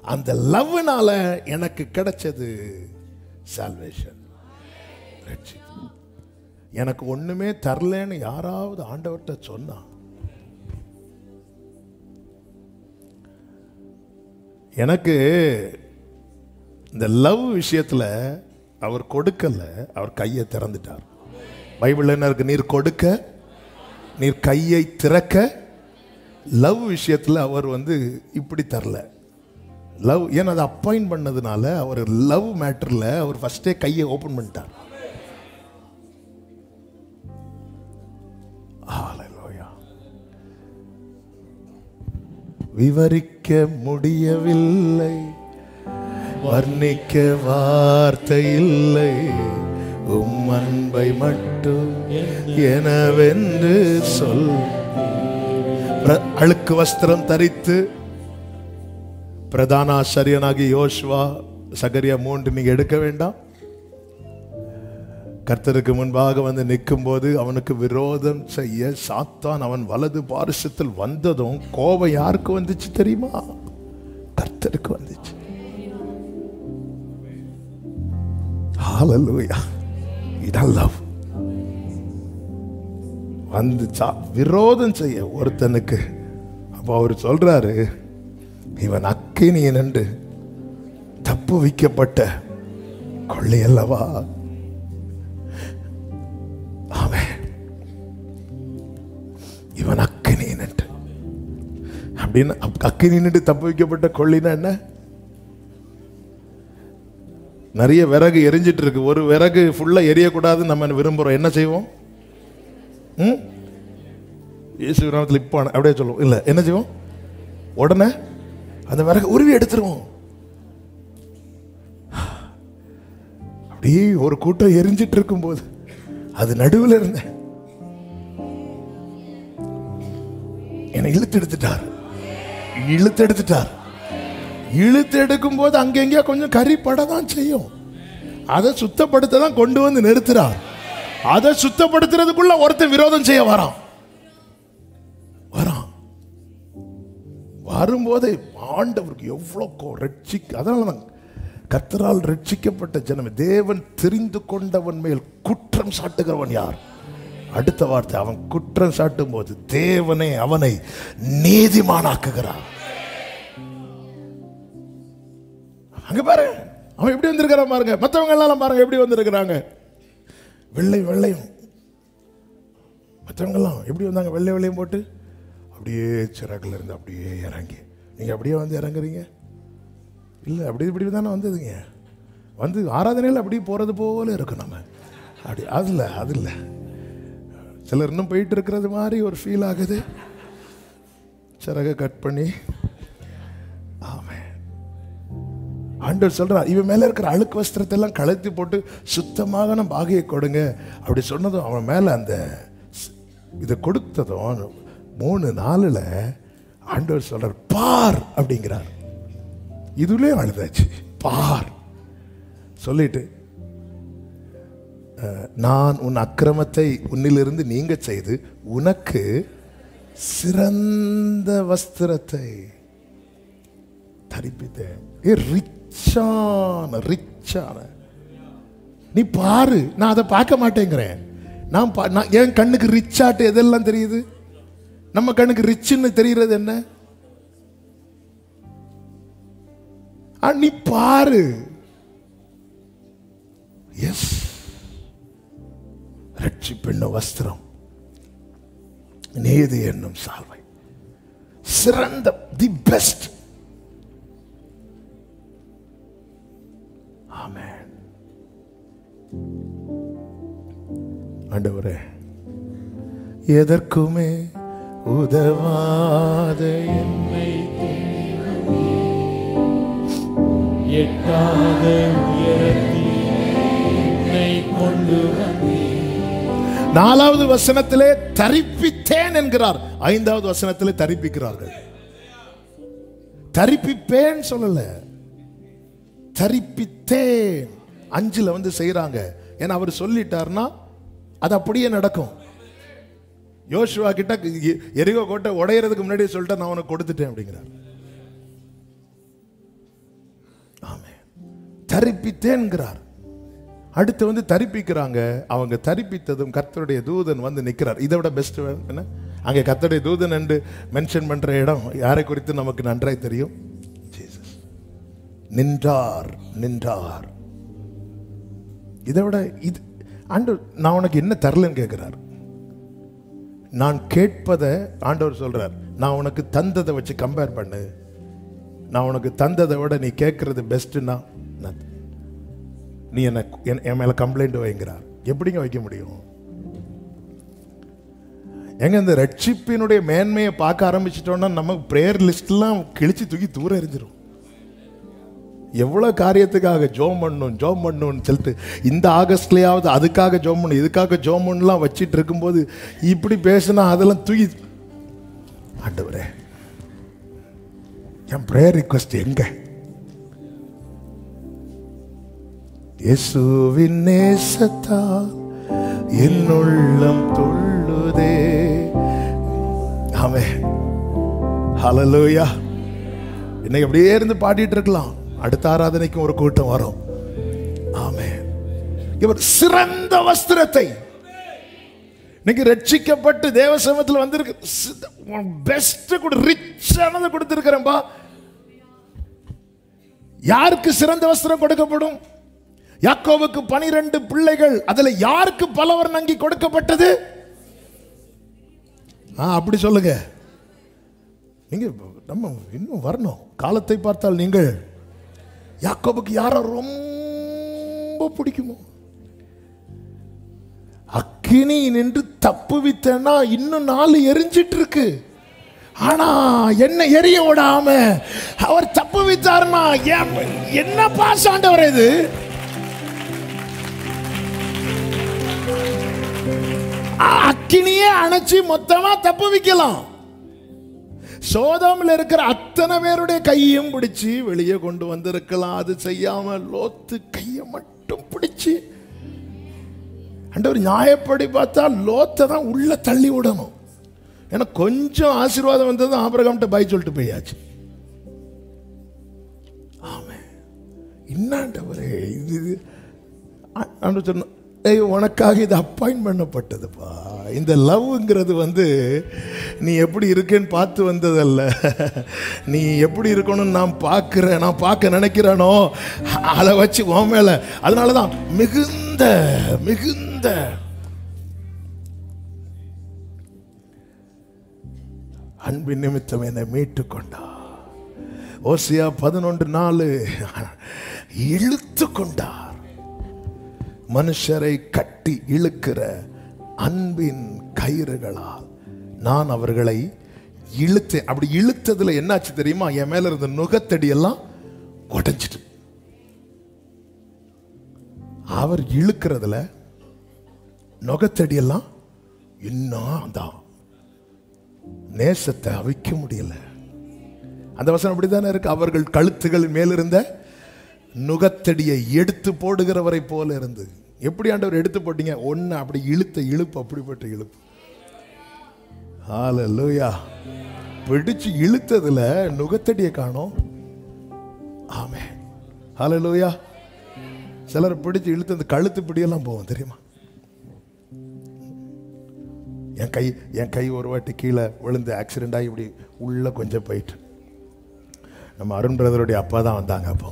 அந்த லவ்னால எனக்கு கிடைச்சது salvation. எனக்கு ஒண்ணுமே தரலன்னு யாராவது ஆண்டவர்கிட்ட சொன்னா, எனக்கு இந்த லவ் விஷயத்துல அவர் கொடுக்கல, அவர் கையை திறந்துட்டார். பைபிள்ல என்ன இருக்கு? நீர் கொடுக்க, நீர் கையை திறக்க. லவ் விஷயத்துல அவர் இப்படி தரல. லவ் ஏன்னா அதை அப்பாயிண்ட் பண்ணதுனால அவர் லவ் மேட்டர்ல அவர் ஃபர்ஸ்டே கையை ஓபன் பண்ணிட்டார். விவரிக்க முடியவில்லை, வர்ணிக்க வார்த்தை இல்லை, உம் அன்பை மட்டும் எனவென்று சொல். அழுக்கு வஸ்திரம் தரித்து பிரதான ஆசாரியனாகி யோசுவா, சகரியா 3 நீங்க எடுக்க வேண்டாம். கர்த்தருக்கு முன்பாக நிற்கும் போது அவனுக்கு விரோதம் செய்ய சாத்தான் அவன் வலது பாரிசத்தில் வந்ததும் கோபம் யாருக்கு வந்துச்சு தெரியுமா? கர்த்தருக்கு வந்துச்சு. ஹல்லேலூயா. இதான் லவ். வந்து விரோதம் செய்ய ஒருத்தனுக்கு அப்ப அவர் சொல்றாரு, இவன் அக்கினியன் என்று தப்பு வைக்கப்பட்ட கொள்ளை அல்லவா. ஆமென். இவன் அக்கினியன் என்று அப்படின்னு அக்கினின்னு தப்பு வைக்கப்பட்ட கொள்ளினா என்ன? நிறைய விறகு எரிஞ்சிட்டு இருக்கு, ஒரு விறகு ஃபுல்லா எரியக்கூடாதுன்னு நம்ம விரும்புறோம். என்ன செய்வோம்? இயேசு நாமத்தில் இப்போ அப்படியே சொல்லுவோம். இல்லை, என்ன செய்வோம்? உடனே அந்த விறகு உருவி எடுத்துருவோம். அப்படியே ஒரு கூட்டம் எரிஞ்சிட்டு இருக்கும் போது அது நடுவில் இருந்த என்னை இழுத்து எடுத்துட்டார். இழுத்து எடுக்கும் போது அங்கெங்க கொஞ்சம் கறி படதான் செய்யும். அதை சுத்தப்படுத்த தான் கொண்டு வந்து நிறுத்துறார். அதை சுத்தப்படுத்துறதுக்குள்ள ஒருத்தன் விரோதம் செய்ய வரான். வரும்போதே ஆண்டவருக்கு எவ்வளோ அதனால கர்த்தரால் ரட்சிக்கப்பட்ட ஜனம், தேவன் தெரிந்து கொண்டவன் மேல் குற்றம் சாட்டுகிறவன் யார்? அடுத்த வார்த்தை, அவன் குற்றம் சாட்டும் போது தேவனே அவனை நீதிமானாக்குகிறார். அங்க பாரு, அவன் எப்படி வந்திருக்கிறான் பாருங்க. மற்றவங்க எல்லாம் பாருங்க எப்படி வந்திருக்கிறாங்க. வெள்ளையும் மற்றவங்க எல்லாம் எப்படி வந்தாங்க? வெள்ளையும் போட்டு அப்படியே சிறகுல இருந்து அப்படியே இறங்கி. நீங்க அப்படியே வந்து இறங்குறீங்க? இல்லை, அப்படி இப்படி தானே வந்ததுங்க. வந்து ஆராதனையில் அப்படியே போறது போல இருக்கும். நம்ம அப்படி அது இல்லை. சிலர் இன்னும் போயிட்டு இருக்கிறது மாதிரி ஒரு ஃபீல் ஆகுது. சிறகை கட் பண்ணி. ஆமென். ஆண்டவர் சொல்றார், இவன் மேல இருக்கிற அழுக்கு வஸ்திரத்தை எல்லாம் கழட்டி போட்டு சுத்தமான பாகையை கொடுங்க. அப்படி சொன்னதும் அவன் மேல அந்த இதை கொடுத்ததும் 3-4 ஆண்டவர் சொல்றார், பார் அப்படிங்கிறார். இதுலயே அழுதாச்சு. பார் சொல்லிட்டு, நான் உன் அக்கிரமத்தை உன்னிலிருந்து நீங்க செய்து உனக்கு சிறந்த வஸ்திரத்தை தரிப்பித்தேன். ரிச்சான நீ பாரு. நான் அதை பார்க்க மாட்டேங்கிறேன். நான் என் கண்ணுக்கு ரிச்சாட்டு எதெல்லாம் தெரியுது? நம்ம கண்ணுக்கு ரிச்சுன்னு தெரிகிறது என்ன? நீ பாரு. எஸ், ரட்சிப்பென்னும் வஸ்திரம், நீதி என்னும் சால்வை, சிறந்த, தி பெஸ்ட். ஆமென். ஆண்டவரே, எதற்குமே உதவாத என்னை எட்டாத உயரத்தை கொண்டு வந்தீர். 4வது வசனத்திலே தரிப்பித்தேன் என்கிறார். 5வது வசனத்திலே தரிப்பிக்கிறார்கள். தரிப்பிப்பேன் சொல்லல, தரிப்பித்தேன். 5ல வந்து செய்யறாங்க. ஏன்னா அவர் சொல்லிட்டார்னா அது அப்படியே நடக்கும். யோசுவா கிட்ட எரிகோ கோட்டை உடையறதுக்கு முன்னாடி சொல்லிட்டா, நான் உனக்கு கொடுத்துட்டேன் அப்படிங்கிறார். ஆமென். தரிப்பித்தேன்கிறார். அடுத்து வந்து தரிப்பிக்கிறாங்க. அவங்க தரிப்பித்ததும் கர்த்தருடைய தூதன் வந்து நிற்கிறார். இதை விட பெஸ்ட் என்ன? அங்கே கர்த்தருடைய தூதன் என்று மென்ஷன் பண்ற இடம் யாரை குறித்து நமக்கு நன்றாய் தெரியும். ஜீசஸ் நின்றார். இதை விட இது ஆண்டவர், நான் உனக்கு என்ன தரலன்னு கேட்கிறார். நான் கேட்பதை ஆண்டவர் சொல்றார், நான் உனக்கு தந்ததை வச்சு கம்பேர் பண்ணு. நான் உனக்கு தந்ததை விட நீ கேட்கறது பெஸ்ட்னா, நீ என் மேல கம்ப்ளைண்ட் வைங்கிறார். எப்படிங்க வைக்க முடியும்? எங்க இந்த ரட்சிப்பினுடைய மேன்மையை பார்க்க ஆரம்பிச்சிட்டோம்னா நமக்கு பிரேயர் லிஸ்ட்லாம் கிழிச்சு தூக்கி தூரம் எரிஞ்சிடும். எவ்வளவு காரியத்துக்காக ஜோம் பண்ணணும்னு சொல்லிட்டு இந்த ஆகஸ்ட்லயாவது அதுக்காக ஜோம் பண்ணணும், இதுக்காக ஜோம் பண்ணலாம் வச்சிட்டு இருக்கும்போது இப்படி பேசினா அதெல்லாம் தூக்கி. ஆண்டவரே, என் பிரேயர் ரிக்வெஸ்ட் எங்க? இயேசுவின் நேசத்தால் என் உள்ளம் துள்ளுதே. ஆமென். ஹல்லேலூயா. இன்னைக்கு அப்படியே இருந்து பாடிட்டு இருக்கலாம். அடுத்த ஆராதனைக்கும் ஒரு கூட்டம் வரும். ஆமென். இவர் சிறந்த வஸ்திரத்தை, இன்னைக்கு ரட்சிக்கப்பட்டு தேவ சமூகத்தில் வந்திருக்கு, பெஸ்ட் கூட ரிச்சானதை கொடுத்திருக்கிறேன்பா. யாருக்கு சிறந்த வஸ்திரம் கொடுக்கப்படும்? யாக்கோவுக்கு 12 பிள்ளைகள், அதுல யாருக்கு பலவர்ண அங்கி கொடுக்கப்பட்டது? அப்படி சொல்லுங்க. நீங்க நம்ம இன்னும் வரணும். காலத்தை பார்த்தால் நீங்கள் யாக்கோபுக்கு யார ரொம்ப பிடிக்குமோ? அக்கினி நின்று தப்புவித்தனா இன்னும் 4 எரிஞ்சிட்டு இருக்கு. ஆனா என்ன எரிய விடாம அவர் தப்புவித்தார்னா என்ன பாஸ் ஆண்டவர் இது? அக்கினியே அணைச்சி மொத்தமா தப்புவிக்கலாம். சோதோமில் இருக்கிற அத்தனை பேருடைய கையையும் பிடிச்சு வெளியே கொண்டு வந்திருக்கலாம். அது செய்யாம லோத்து கையை மட்டும் பிடிச்சு, ஆண்டவர் நியாயப்படி பார்த்தா லோத்தை தான் உள்ள தள்ளி விடணும். ஏன்னா கொஞ்சம் ஆசீர்வாதம் வந்தது, ஆபிரகாம்கிட்ட பை சொல்லிட்டு போயாச்சு. ஆமே, இன்னாண்டவரே இது ஆண்டவர் சொன்ன, உனக்காக இது அப்பாயிண்ட் பண்ணப்பட்டதுப்பா. இந்த லவ்ங்கிறது நீ எப்படி இருக்கேன்னு பார்த்து வந்ததல்ல, நீ எப்படி இருக்கணும்னு நான் பார்க்க நினைக்கிறேனோ அதை வச்சு உன் மேல. அதனாலதான் மிகுந்த மிகுந்த அன்பின் நிமித்தம் என்னை மீட்டு கொண்டா. ஓசியா 11:4 இழுத்து கொண்டார். மனுஷரை கட்டி இழுக்கிற அன்பின் கயிறுகளால் நான் அவர்களை இழுத்தேன். அப்படி இழுத்ததுல என்னாச்சு தெரியுமா? என் மேல இருந்த நுகத்தடி எல்லாம் உடைஞ்சிட்டு. அவர் இழுக்கிறதுல நுகத்தடி எல்லாம் இன்னும் தான் நேசத்தை அவிக்க முடியல. அந்த வசனம் அப்படித்தானே இருக்கு. அவர்கள் கழுத்துகள் மேலிருந்த நுகத்தடியை எடுத்து போடுகிறவரை போல இருந்து. எப்படி ஆண்டவர் எடுத்து போட்டீங்க? ஒன்னு அப்படி இழுத்த இழுப்பு, அப்படிப்பட்ட இழுப்பு. ஹல்லேலூயா. பிடிச்சு இழுத்ததுல நுகத்தடியை காணோம். ஆமென். ஹல்லேலூயா. சிலர் பிடிச்சு இழுத்து அந்த கழுத்து பிடியெல்லாம் போவோம் தெரியுமா? என் கை ஒரு வாட்டி கீழே விழுந்து ஆக்சிடென்ட் ஆகி இப்படி உள்ள கொஞ்சம் போயிட்டு, நம்ம அருண் பிரதருடைய அப்பா தான் வந்தாங்க. அப்போ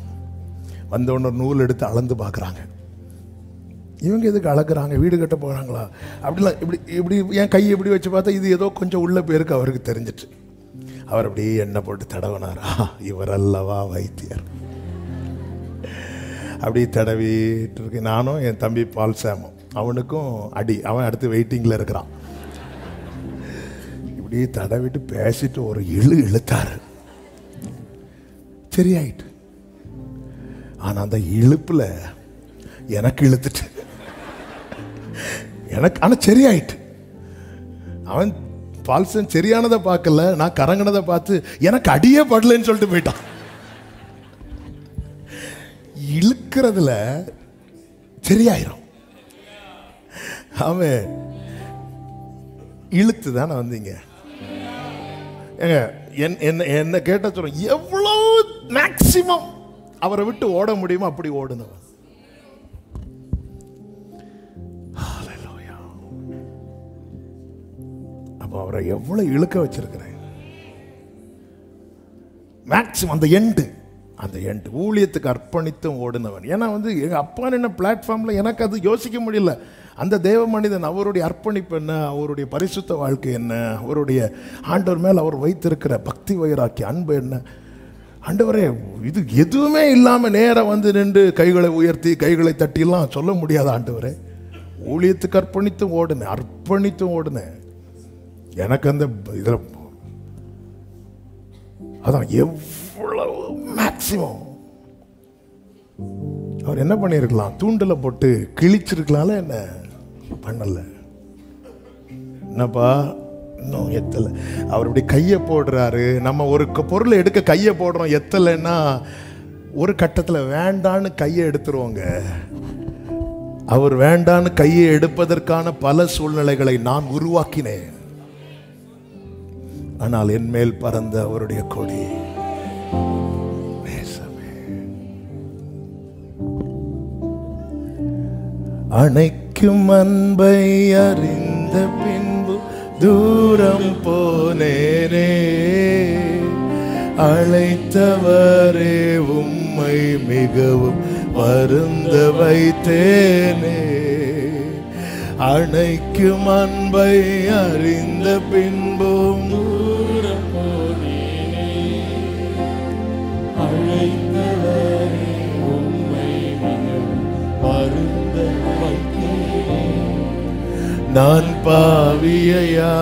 வந்தோடனே ஒரு நூல் எடுத்து அளந்து பார்க்குறாங்க. இவங்க எதுக்கு அளக்குறாங்க? வீடு கட்ட போகிறாங்களா? அப்படிலாம் இப்படி இப்படி என் கையை இப்படி வச்சு பார்த்தா இது ஏதோ கொஞ்சம் உள்ள பேருக்கு அவருக்கு தெரிஞ்சிட்டு, அவர் அப்படியே எண்ணெய் போட்டு தடவினாரா, இவர் அல்லவா வைத்தியர். அப்படி தடவிட்டு இருக்கு. நானும் என் தம்பி பால் சாமும், அவனுக்கும் அடி, அவன் அடுத்து வெயிட்டிங்கில் இருக்கிறான். இப்படி தடவிட்டு பேசிட்டு ஒரு இழுத்தாரு, சரியாயிட்டு. ஆனா அந்த இழுப்புல எனக்கு இழுத்துட்டு எனக்கு, ஆனா சரியாயிட்டு. அவன் பால்சன் சரியானதை பார்க்கல, நான் கரங்கினதை பார்த்து எனக்கு அடியே படலன்னு சொல்லிட்டு போயிட்டான். இழுக்கிறதுல சரியாயிரும். அவன் இழுத்து தானே வந்தீங்க. என்ன கேட்ட சொல்றேன், எவ்வளவு மேக்சிமம் அவரை விட்டு ஓட முடியுமோ அப்படி ஓடுனவன். அப்ப அவரை எவ்வளவு இழுக்க வச்சிருக்கிறேன். மேக்சிமம் அந்த எண்டு ஊழியத்துக்கு அர்ப்பணித்தும் ஓடுனவன். ஏன்னா எங்க அப்பா என்ன பிளாட்ஃபார்ம்ல எனக்கு அது யோசிக்க முடியல. அந்த தேவ மனிதன், அவருடைய அர்ப்பணிப்பு என்ன, அவருடைய பரிசுத்த வாழ்க்கை என்ன, அவருடைய ஆண்டவர் மேல் அவர் வைத்திருக்கிற பக்தி வைராக்கிய அன்பு என்ன. ஆண்டவரே, இது எதுவுமே இல்லாம நேரம் நின்று கைகளை உயர்த்தி கைகளை தட்டிலாம் சொல்ல முடியாத ஆண்டவரே. ஊழியத்துக்கு அர்ப்பணித்தும் ஓடுனேன். எனக்கு அந்த இதுல அதான் எவ்வளவு மேக்சிமம். அவர் என்ன பண்ணிருக்கலாம்? தூண்டில போட்டு கிழிச்சிருக்கலாம்ல, என்ன பண்ணல. என்னப்பா இன்னும் எத்தல. அவர் இப்படி கையை போடுறாரு. நம்ம ஒரு பொருளை எடுக்க கையை போடுறோம், எத்தலைன்னா ஒரு கட்டத்தில் வேண்டான்னு கையை எடுத்துருவோங்க. அவர் வேண்டான்னு கையை எடுப்பதற்கான பல சூழ்நிலைகளை நான் உருவாக்கினேன். ஆனால் என் மேல் பறந்த அவருடைய கொடி நேசமே. அணைக்கும் அன்பை அறிந்த பின்பு தூரம் போனேனே, அழைத்தவரே உம்மை மிகவும் வருந்த வைத்தேனே. அணைக்கும் அன்பை அறிந்த பின்பும் தூரம் போனேனே, அழைத்தவரே உம்மை மிகவும் வருந்த வைத்தேனே. நான் பாவியையா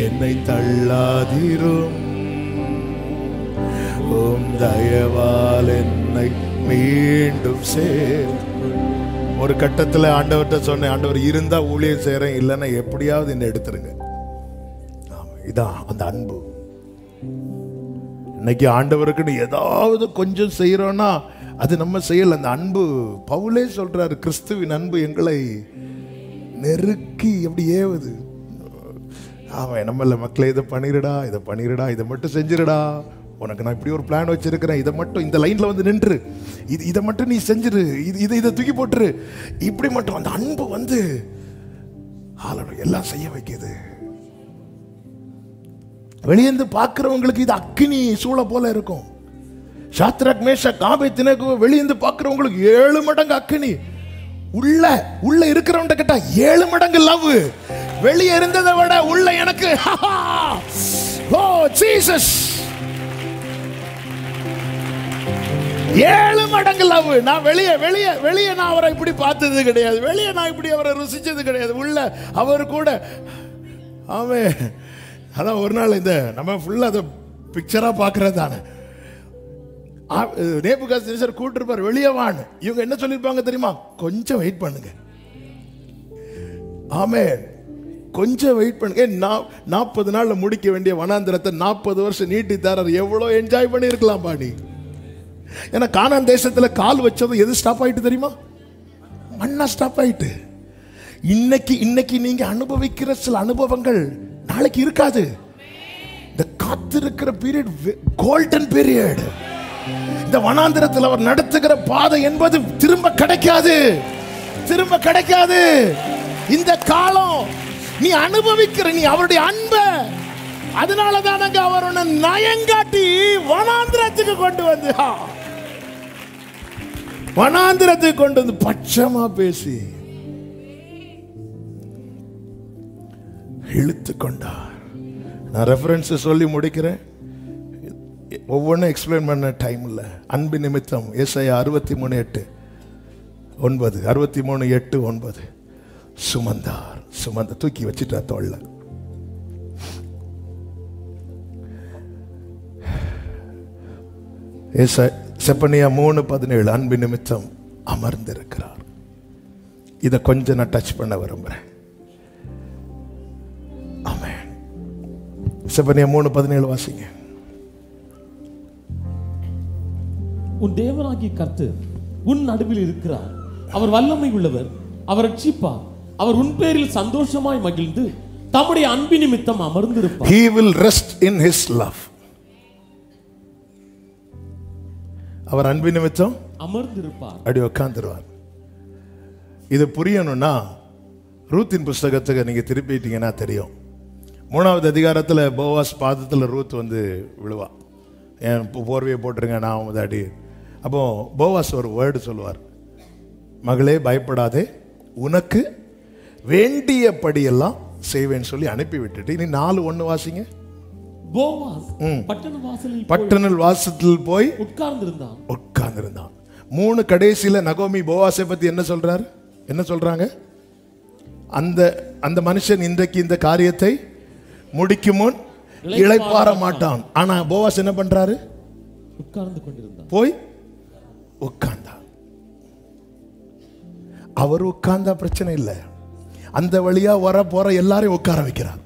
என்னை தள்ளாதிரும், உம் தயவால் என்னை மீண்டும் சேர். ஒரு கட்டத்தில் ஆண்டவர்கிட்ட சொன்னேன், ஆண்டவர் இருந்தா ஊழியம் செய்றேன், இல்லைன்னா எப்படியாவது என்னை எடுத்துருங்க. இதான் அந்த அன்பு. இன்னைக்கு ஆண்டவருக்குன்னு ஏதாவது கொஞ்சம் செய்யறோம்னா அது நம்ம செய்யல, அந்த அன்பு. பவுலே சொல்றாரு, கிறிஸ்துவின் அன்பு எங்களை நெருக்கி எப்படி ஏவுது. அவன் நம்மள மக்களை இதை பண்ணிடுடா, இதை பண்ணிடுடா, இதை மட்டும் செஞ்சிருடா, உனக்கு நான் இப்படி ஒரு பிளான் வச்சிருக்கிறேன், இதை மட்டும் இந்த லைன்ல வந்து நின்று இதை மட்டும் நீ செஞ்சிரு, இதை தூக்கி போட்டுரு, இப்படி மட்டும். அந்த அன்பு வந்து எல்லாம் செய்ய வைக்குது. வெளியேந்து பார்க்கிறவங்களுக்கு இது அக்கினி சூள போல இருக்கும். சாத்ராக் மேஷாக் ஆபேத்நேகோ வெளியேந்து பார்க்கிறவங்களுக்கு 7 மடங்கு அக்கினி, உள்ள இருக்கிறவன் கிட்ட 7 மடங்கு லவ். வெளியே இருந்ததை விட உள்ள எனக்கு ஓ ஜீசஸ் 7 மடங்கு லவ். நான் வெளியே நான் அவரை இப்படி பார்த்தது கிடையாது, வெளியே நான் இப்படி அவரை ருசிச்சது கிடையாது, உள்ள அவர் கூட. ஆமே, அதான் ஒரு நாள் இந்த நம்ம ஃபுல்லா அதை பிக்சரா பார்க்கறது தானே. நேபுகாத்நேசர் கூட்டிருப்பார், வெளியே வான்னு. இவங்க என்ன சொல்லிருப்பாங்க தெரியுமா? கொஞ்சம் வெயிட் பண்ணுங்க. ஆமே, கொஞ்சம் வெயிட் பண்ணுங்க. 40 நாள்ல முடிக்க வேண்டிய வனாந்திரத்தை 40 வருஷம் நீட்டி தரார். எவ்வளவு என்ஜாய் பண்ணி இருக்கலாம் பாடி. ஏன்னா கானான் தேசத்துல கால் வச்சது எது ஸ்டாப் ஆயிட்டு தெரியுமா? மண்ணா ஸ்டாப் ஆயிட்டு. இன்னைக்கு நீங்க அனுபவிக்கிற சில அனுபவங்கள் நாளைக்கு இருக்காது. இந்த காத்திருக்கிற பீரியட் கோல்டன் பீரியட். இந்த வனாந்திரத்தில் அவர் நடத்துகிற பாதை என்பது திரும்ப கிடைக்காது. இந்த காலம் நீ அனுபவிக்கிற, நீ அவருடைய அன்பை, அதனாலதான் அவர் உன்னை நயங்காட்டி வனாந்திரத்துக்கு கொண்டு வந்து பட்சமா பேசி இழுத்து கொண்டார். நான் ரெஃபரன்ஸ் சொல்லி முடிக்கிறேன், ஒவ்வொன்றும் எக்ஸ்பிளைன் பண்ண டைம் இல்லை. அன்பு நிமித்தம் ஏசாயா 63:8 9 63:8 9 சுமந்த தூக்கி வச்சுட்டா தோல்ல. செப்பனியா 3:17 அன்பு நிமித்தம் அமர்ந்திருக்கிறார். இதை கொஞ்சம் நான் டச் பண்ண விரும்புறேன். ஆமென். செப்பனியா 3:17 வாசிங்க. உன் தேவனாகிய கர்த்தர் உன் நடுவில் இருக்கிறார், அவர் வல்லமை உள்ளவர், அவர் ரட்சிப்பார், அவர் உன் பேரில் சந்தோஷமாய் மகிழ்ந்து தம்முடைய அன்பு நிமித்தம் அமர்ந்திருப்பார். He will rest in his love. அவர் அன்பு நிமித்தம் அமர்ந்திருப்பார், அப்படி உட்கார்ந்துருவார். இது புரியணும்னா ரூத்தின் புஸ்தகத்துக்கு நீங்க திருப்பிட்டீங்கன்னா தெரியும். 3வது அதிகாரத்தில் போவாஸ் பாதத்தில் ரூத் வந்து விழுவா. என் போர்வையை போட்டுருங்க, நான் அடி. அப்போ போவாஸ் ஒரு வேர்டு சொல்லுவார், மகளே பயப்படாதே, உனக்கு வேண்டியபடியெல்லாம் செய்வேன்னு சொல்லி அனுப்பி விட்டுட்டு. இனி 4:1 வாசிங்க. போவாஸ் பட்டண வாசத்தில் போய் உட்கார்ந்திருந்தான். 3 கடைசியில நகோமி போவாஸை பத்தி என்ன சொல்றாங்க? அந்த மனுஷன் இன்றைக்கு இந்த காரியத்தை முடிக்கும் முன் இளைப்பாற மாட்டான். ஆனா போவாஸ் என்ன பண்றாரு? உட்கார்ந்து கொண்டிருந்தார். போய் உட்கார்ந்தார். அவர் உட்கார்ந்தா பிரச்சனை இல்லை, அந்த வழியா வர போற எல்லாரையும் உட்கார வைக்கிறார்.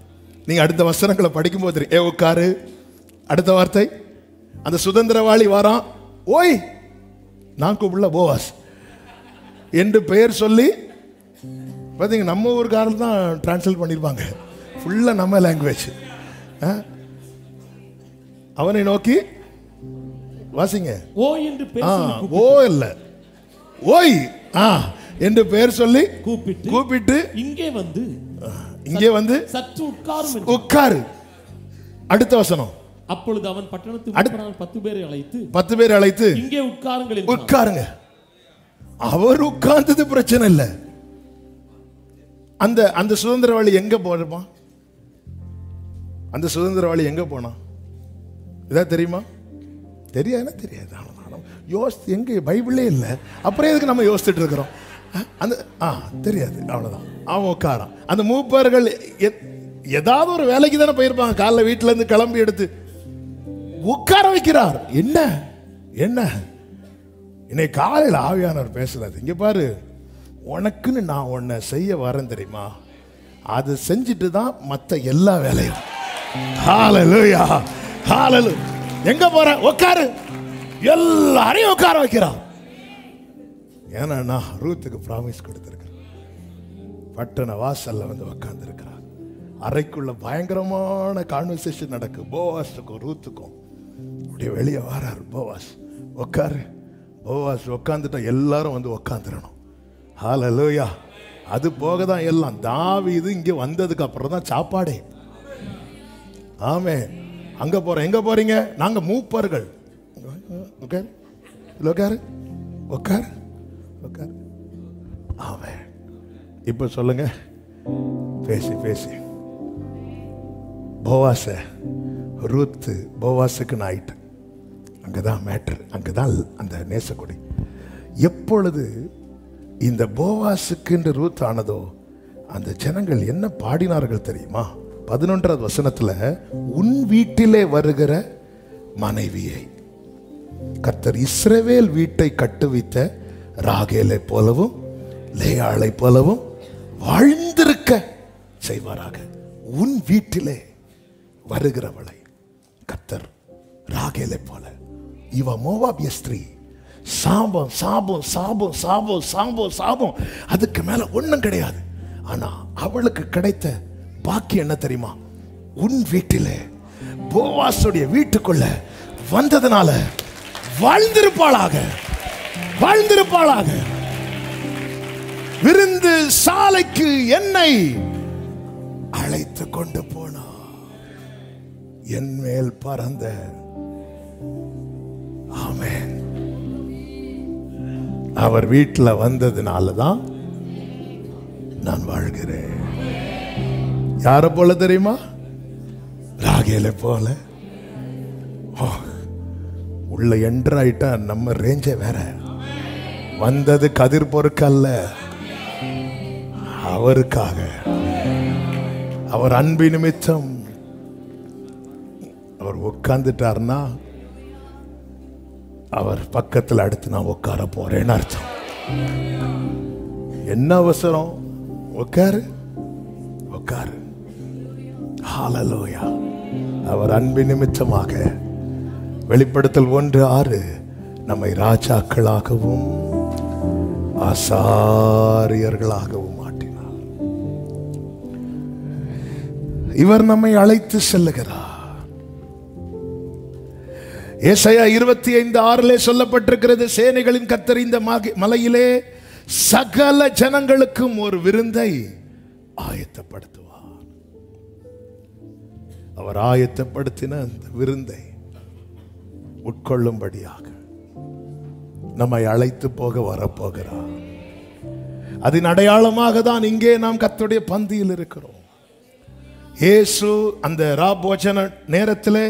நீங்க அடுத்த வசனங்களை படிக்கும் போது உட்காரு, அடுத்த வார்த்தை அந்த சுதந்திரவாளி வாரான், ஓய் நான் கூப்பிடல போவாஸ் என்று பெயர் சொல்லி. பார்த்தீங்க, நம்ம ஊருக்காரர் தான் டிரான்ஸ்லேட் பண்ணியிருப்பாங்க, ஃபுல்லா நம்ம லாங்குவேஜ். அவனை நோக்கி வாசிங்க. ஓ என்று ஓ இல்ல, ஓய் என்று பெயர் சொல்லி கூப்பிட்டு இங்கே வந்து சற்று உட்காரு. அடுத்த வசனம். அப்பொழுது அவன் பட்டணத்துக்கு 10 பேரை அழைத்து இங்கே உட்காருங்க. அவர் உட்கார்ந்தது பிரச்சனை இல்லை. அந்த சுதந்திரவாளி எங்க போறமா? அந்த சுதந்திரவாளி எங்க போனா? இதான் தெரியுமா? தெரியாது. யோசி எங்க பைபிளே இல்லை, அப்புறம் எதுக்கு நம்ம யோசிச்சுட்டு இருக்கிறோம்? தெரியாது, அவ்வளவுதான். அவன் உட்காரான். அந்த மூப்பர்கள் ஏதாவது ஒரு வேலைக்கு தானே போயிருப்பாங்க. காலைல வீட்டுல இருந்து கிளம்பி எடுத்து உட்கார வைக்கிறார். என்ன இன்னைக்கு காலையில் ஆவியானவர் பேசுறாரு, இங்க பாரு, உனக்குன்னு நான் உன்னை செய்ய வரேன் தெரியுமா, அது செஞ்சுட்டு தான் மற்ற எல்லா வேலையும். ஹல்லேலூயா, ஹல்லேலூயா. எங்க போற? உட்காரு. எல்லாரையும் உட்கார வைக்கிறான். ஏன்னா நான் ரூத்துக்கு ப்ராமிஸ் கொடுத்திருக்கிறேன். பட்டண வாசல்ல வந்து உட்கார்ந்து இருக்கிறார். அறைக்குள்ள பயங்கரமான கான்வர்சேஷன் நடக்கு. போவாஸுக்கும் ரூத்துக்கும். அப்படியே வெளியே வராரு போவாஸ். உட்காரு. போவாஸ் உட்காந்துட்டா எல்லாரும் வந்து உட்காந்துடணும். ஹல்லேலூயா. அது போக தான் எல்லாம். தாவீது இங்க வந்ததுக்கு அப்புறம் தான் சாப்பாடே. ஆமென். அங்க போறேன். எங்க போறீங்க? நாங்க மூப்பர்கள். உட்காரு. ஆமென். இப்ப சொல்லுங்க, பேசி போவாச ரூத்து போவாசுக்கு ஆயிட்டு. அங்கதான் மேட்டர், அங்கதான் அந்த நேசக்கொடி. எப்பொழுது இந்த போவாசுக்கு ரூத் ஆனதோ, அந்த ஜனங்கள் என்ன பாடினார்கள் தெரியுமா? 11வது வசனத்துல, உன் வீட்டிலே வருகிற மனைவியை கர்த்தர் இஸ்ரவேல் வீட்டை கட்டுவித்த ராகேலை போலவும் லேயாளை போலவும் வாழ்ந்திருக்க செய்வாராக. உன் வீட்டிலே வருகிறவளை கர்த்தர் ராகேலை போல. இவ மோவாபிய ஸ்திரீ. சாபம் சாபம் சாபம் சாபம் சாபம் சாபம், அதுக்கு மேல ஒண்ணும் கிடையாது. ஆனா அவளுக்கு கிடைத்த பாக்கி என்ன தெரியுமா? உன் வீட்டிலே போவாசுடைய வீட்டுக்குள்ள வந்ததுனால வாழ்ந்திருப்பாளாக. விருந்து சாலைக்கு என்னை அழைத்து கொண்டு போனா. என் மேல் பறந்த. ஆமென். அவர் வீட்டில் வந்ததுனாலதான் நான் வாழ்கிறேன். யார போல தெரியுமா? ராகேலை போல. உள்ள என்ட்ராயிட்டா நம்ம ரேஞ்சே வேற. வந்தது கதிர் பொறுக்கல்ல, அவருக்காக. அவர் அன்பு நிமித்தம் அவர் உட்கார்ந்துட்டார்னா அவர் பக்கத்தில் அடுத்து நான் உட்கார போறேன்னு அர்த்தம். என்ன அவசரம்? உட்காரு. ஹல்லேலூயா. அவர் அன்பு நிமித்தமாக வெளிப்படுத்தல் 1:6 நம்மை ராஜாக்களாகவும் ஆசாரியர்களாகவும் மாற்றினார். இவர் நம்மை அழைத்து செல்லுகிறார். ஏசாயா 25:6 சொல்லப்பட்டிருக்கிறது, சேனைகளின் கர்த்தர் இந்த மலையிலே சகல ஜனங்களுக்கும் ஒரு விருந்தை ஆயத்தப்படுத்துவார். அவர் ஆயத்தப்படுத்தின அந்த விருந்தை உட்கொள்ளும்படியாக நம்மை அழைத்து போக வரப்போகிறார். அதன் அடையாளமாக தான் இங்கே நாம் கர்த்தருடைய பந்தியில் இருக்கிறோம். இயேசு அந்த ராபோஜன நேரத்திலே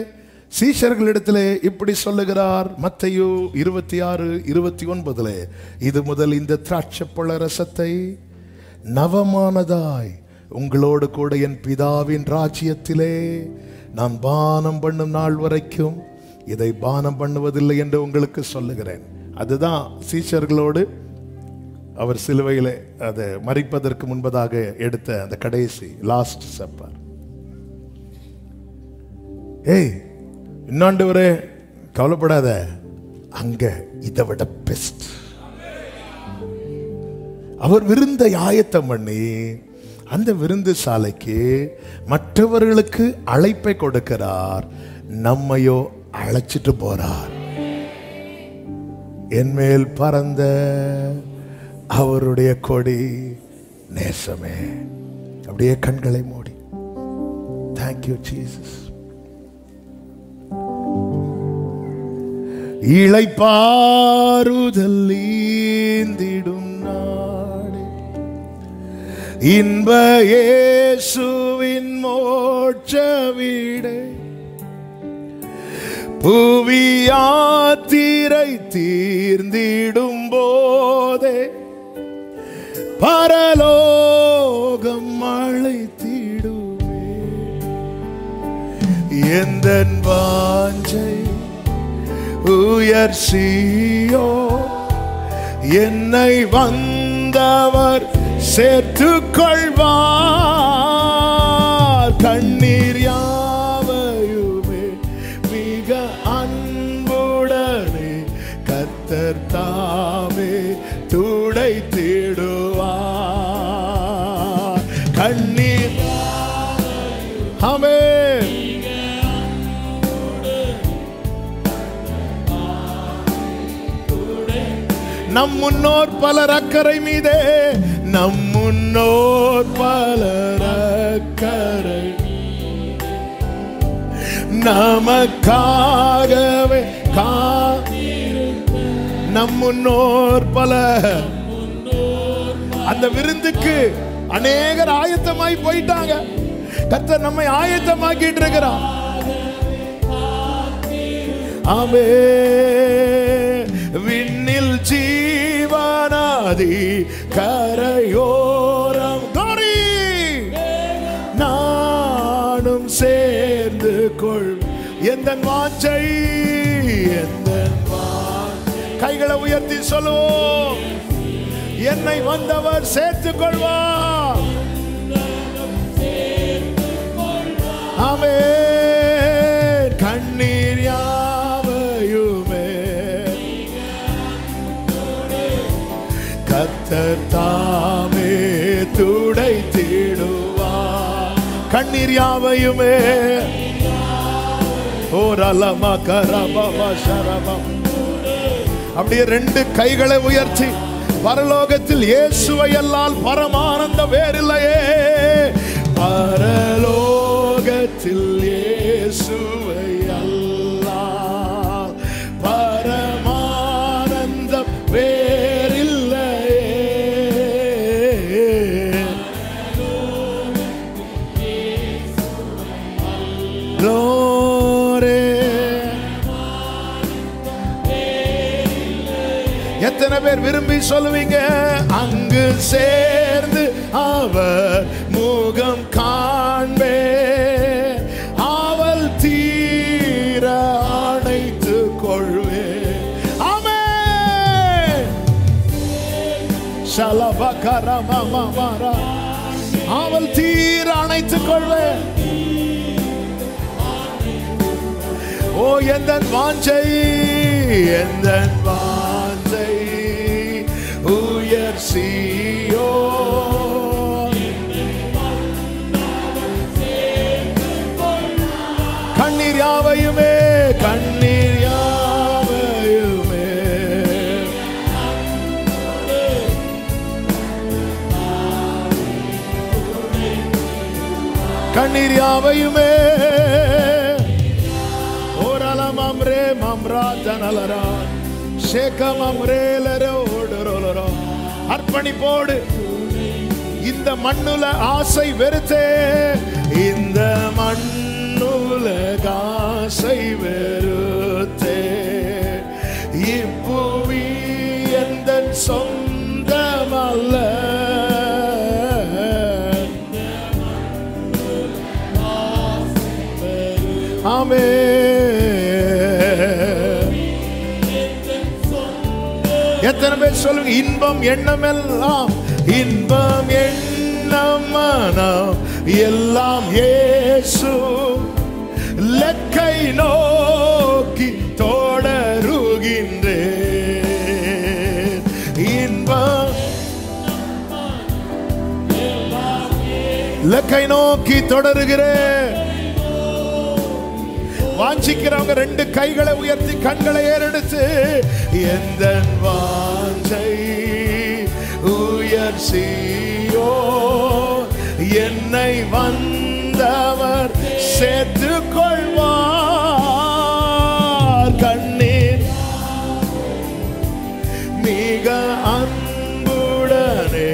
சீஷர்களிடத்திலே இப்படி சொல்லுகிறார். மத்தேயு 26:29, இது முதல் இந்த திராட்சைப்பழ ரசத்தை நவமானதாய் உங்களோடு கூட என் பிதாவின் ராஜ்யத்திலே நான் பானம் பண்ணும் நாள் வரைக்கும் இதை பானம் பண்ணுவதில்லை என்று உங்களுக்கு சொல்லுகிறேன். அதுதான் சீஷர்களோடு அவர் சிலுவையிலே அதை மரிப்பதற்கு முன்பதாக எடுத்த அந்த கடைசி லாஸ்ட் சப்பர். ஏய் இன்னாண்டவரே கவலைப்படாத, அங்க இதை விட பெஸ்ட். அவர் விருந்தை ஆயத்தம் பண்ணி அந்த விருந்து சாலைக்கு மற்றவர்களுக்கு அழைப்பை கொடுக்கிறார். நம்மையோ அழைச்சிட்டு போறார். என் மேல் பறந்த அவருடைய கொடி நேசமே. அப்படியே கண்களை மூடி. Thank you Jesus. இளைப்பாறுதல் ஈந்திடும் நாடு இன்ப இயேசுவின் மோட்ச வீடே, புவி யாத்திரை தீர்ந்திடும் போதே பரலோகம் அழைத்திடுவே. எந்தன் வாஞ்சை உயர் சீயோன், என்னை வந்தவர் சேர்த்துக் கொள்வார். கண்ணீர் யாவையுமே மிக அன்புடனே கர்த்தர் தாமே துடைத்திடுவார். கண்ணீர் ஆமென். நம் முன்னோர் பலர் அக்கறை மீதே, நம் முன்னோர் பலர் அக்கறை நமக்காகவே நம் முன்னோர் பலர். அந்த விருந்துக்கு அநேகர் ஆயத்தமாய் போயிட்டாங்க. கர்த்தர் நம்மை ஆயத்தமாக்கிட்டு இருக்கிறார். ஆமென். விண்ணில் ஜீவனாதி கரையோரம் கோரி நானும் சேர்ந்து கொள். எந்த வாஞ்சை, எந்த கைகளை உயர்த்தி சொல்லுவோம். என்னை வந்தவர் சேர்த்துக் கொள்வார். ஆமென். கண்ணீர் யாவையுமே கர்த்தர் தாமே துடைத்திடுவார். கண்ணீர் யாவையுமே ஓரலமா கரபமா சரபம். அப்படியே ரெண்டு கைகளை உயர்த்தி பரலோகத்தில் இயேசுவை அல்லால் பரமானந்தம் வேறில்லையே. பரலோகத்தில் இயேசுவை அல்லால் பரமானந்தம் வேறில்லையே. எத்தனை பேர் விரும்பி சொல்லுவீங்க? அங்கு சேர்ந்து அவர் முகம் காண்பே, அவள் தீர அணைத்துக் கொள்வே. ஆமென். ஷலபகரமமமரா, அவள் தீர அணைத்துக் கொள்வே. ஓ எந்தன் வாஞ்சை, எந்தன் வாஞ்சை உயர் சீயோன். கண்ணீர் யாவையுமே, கண்ணீர் யாவையுமே கண்ணீர் யாவையுமே ஓரலமம்ரே மம்ராதனலரா அர்ப்பணிப்போடு இந்த மண்ணுல ஆசை வெறுத்தே, இந்த மண்ணுல ஆசை வெறுத்தே, இப்புவி எந்தன் சொந்தமல்ல. ஆமென். எத்தனை பேர் சொல்லுங்க? இன்பம் எண்ணமெல்லாம், இன்பம் எண்ணம் மனம் எல்லாம் இயேசு லக்கை நோக்கி தொடருகின்றேன். இன்பம் லக்கை நோக்கி தொடருகிறேன். வாஞ்சிக்கிறவங்க ரெண்டு கைகளை உயர்த்தி கண்களை ஏறெடுத்து, எந்த வாஞ்சை உயர் சீயோ என்னை வந்தவர் சேர்த்துக் கொள்வார். கண்ணீர் மிக அன்புடனே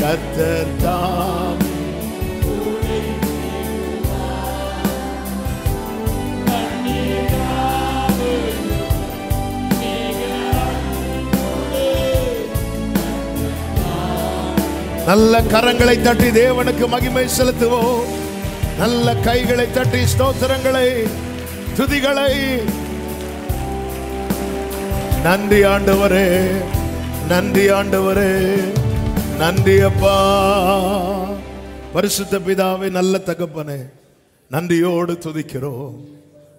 கர்த்தர் தாம் நல்ல கரங்களை தட்டி தேவனுக்கு மகிமை செலுத்துவோம். நல்ல கைகளை தட்டி ஸ்தோத்திரங்களை துதிகளை. நன்றி ஆண்டவரே, நன்றி ஆண்டவரே, நன்றி அப்பா. பரிசுத்த பிதாவே, நல்ல தகப்பனே, நன்றியோடு துதிக்கிறோம்.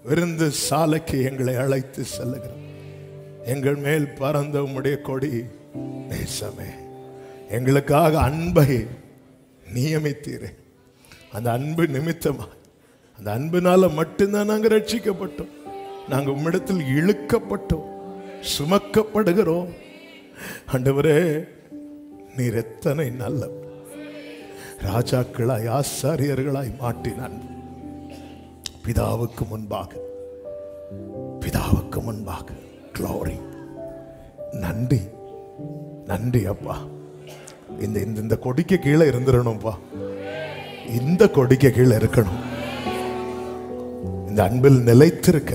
விருந்து சாலைக்கு எங்களை அழைத்து செல்லுகிறோம். எங்கள் மேல் பறந்த உம்முடைய கொடி நேசமே. எங்களுக்காக அன்பை நியமித்தீரே. அந்த அன்பு நிமித்தமா, அந்த அன்பினால மட்டும்தான் நாங்கள் ரட்சிக்கப்பட்டோம். நாங்கள் உம்மிடத்தில் இழுக்கப்பட்டோம், சுமக்கப்படுகிறோம். ஆண்டவரே, நீர் எத்தனை நல்ல ராஜாக்களாய் ஆசாரியர்களாய் மாட்டினான். பிதாவுக்கு முன்பாக, பிதாவுக்கு முன்பாக க்ளோரி. நன்றி, நன்றி அப்பா. இந்த கொடிக்கு கீழே இருந்துடணும்ப்பா. இந்த கொடிக்கு கீழே இருக்கணும். இந்த அன்பில் நிலைத்திருக்க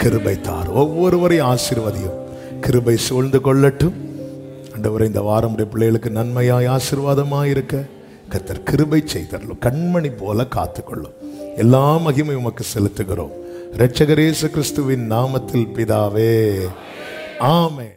கிருபை தார். ஒவ்வொருவரையும் ஆசீர்வதியும். கிருபை சூழ்ந்து கொள்ளட்டும். ஆண்டவரே, இந்த வாரம் பிள்ளைகளுக்கு நன்மையாய் ஆசீர்வாதமாய் இருக்க கர்த்தர் கிருபை செய்தரலும். கண்மணி போல காத்துக்கொள்ளும். எல்லா மகிமை உமக்கு செலுத்துகிறோம். இரட்சகர் இயேசு கிறிஸ்துவின் நாமத்தில் பிதாவே, ஆமென்.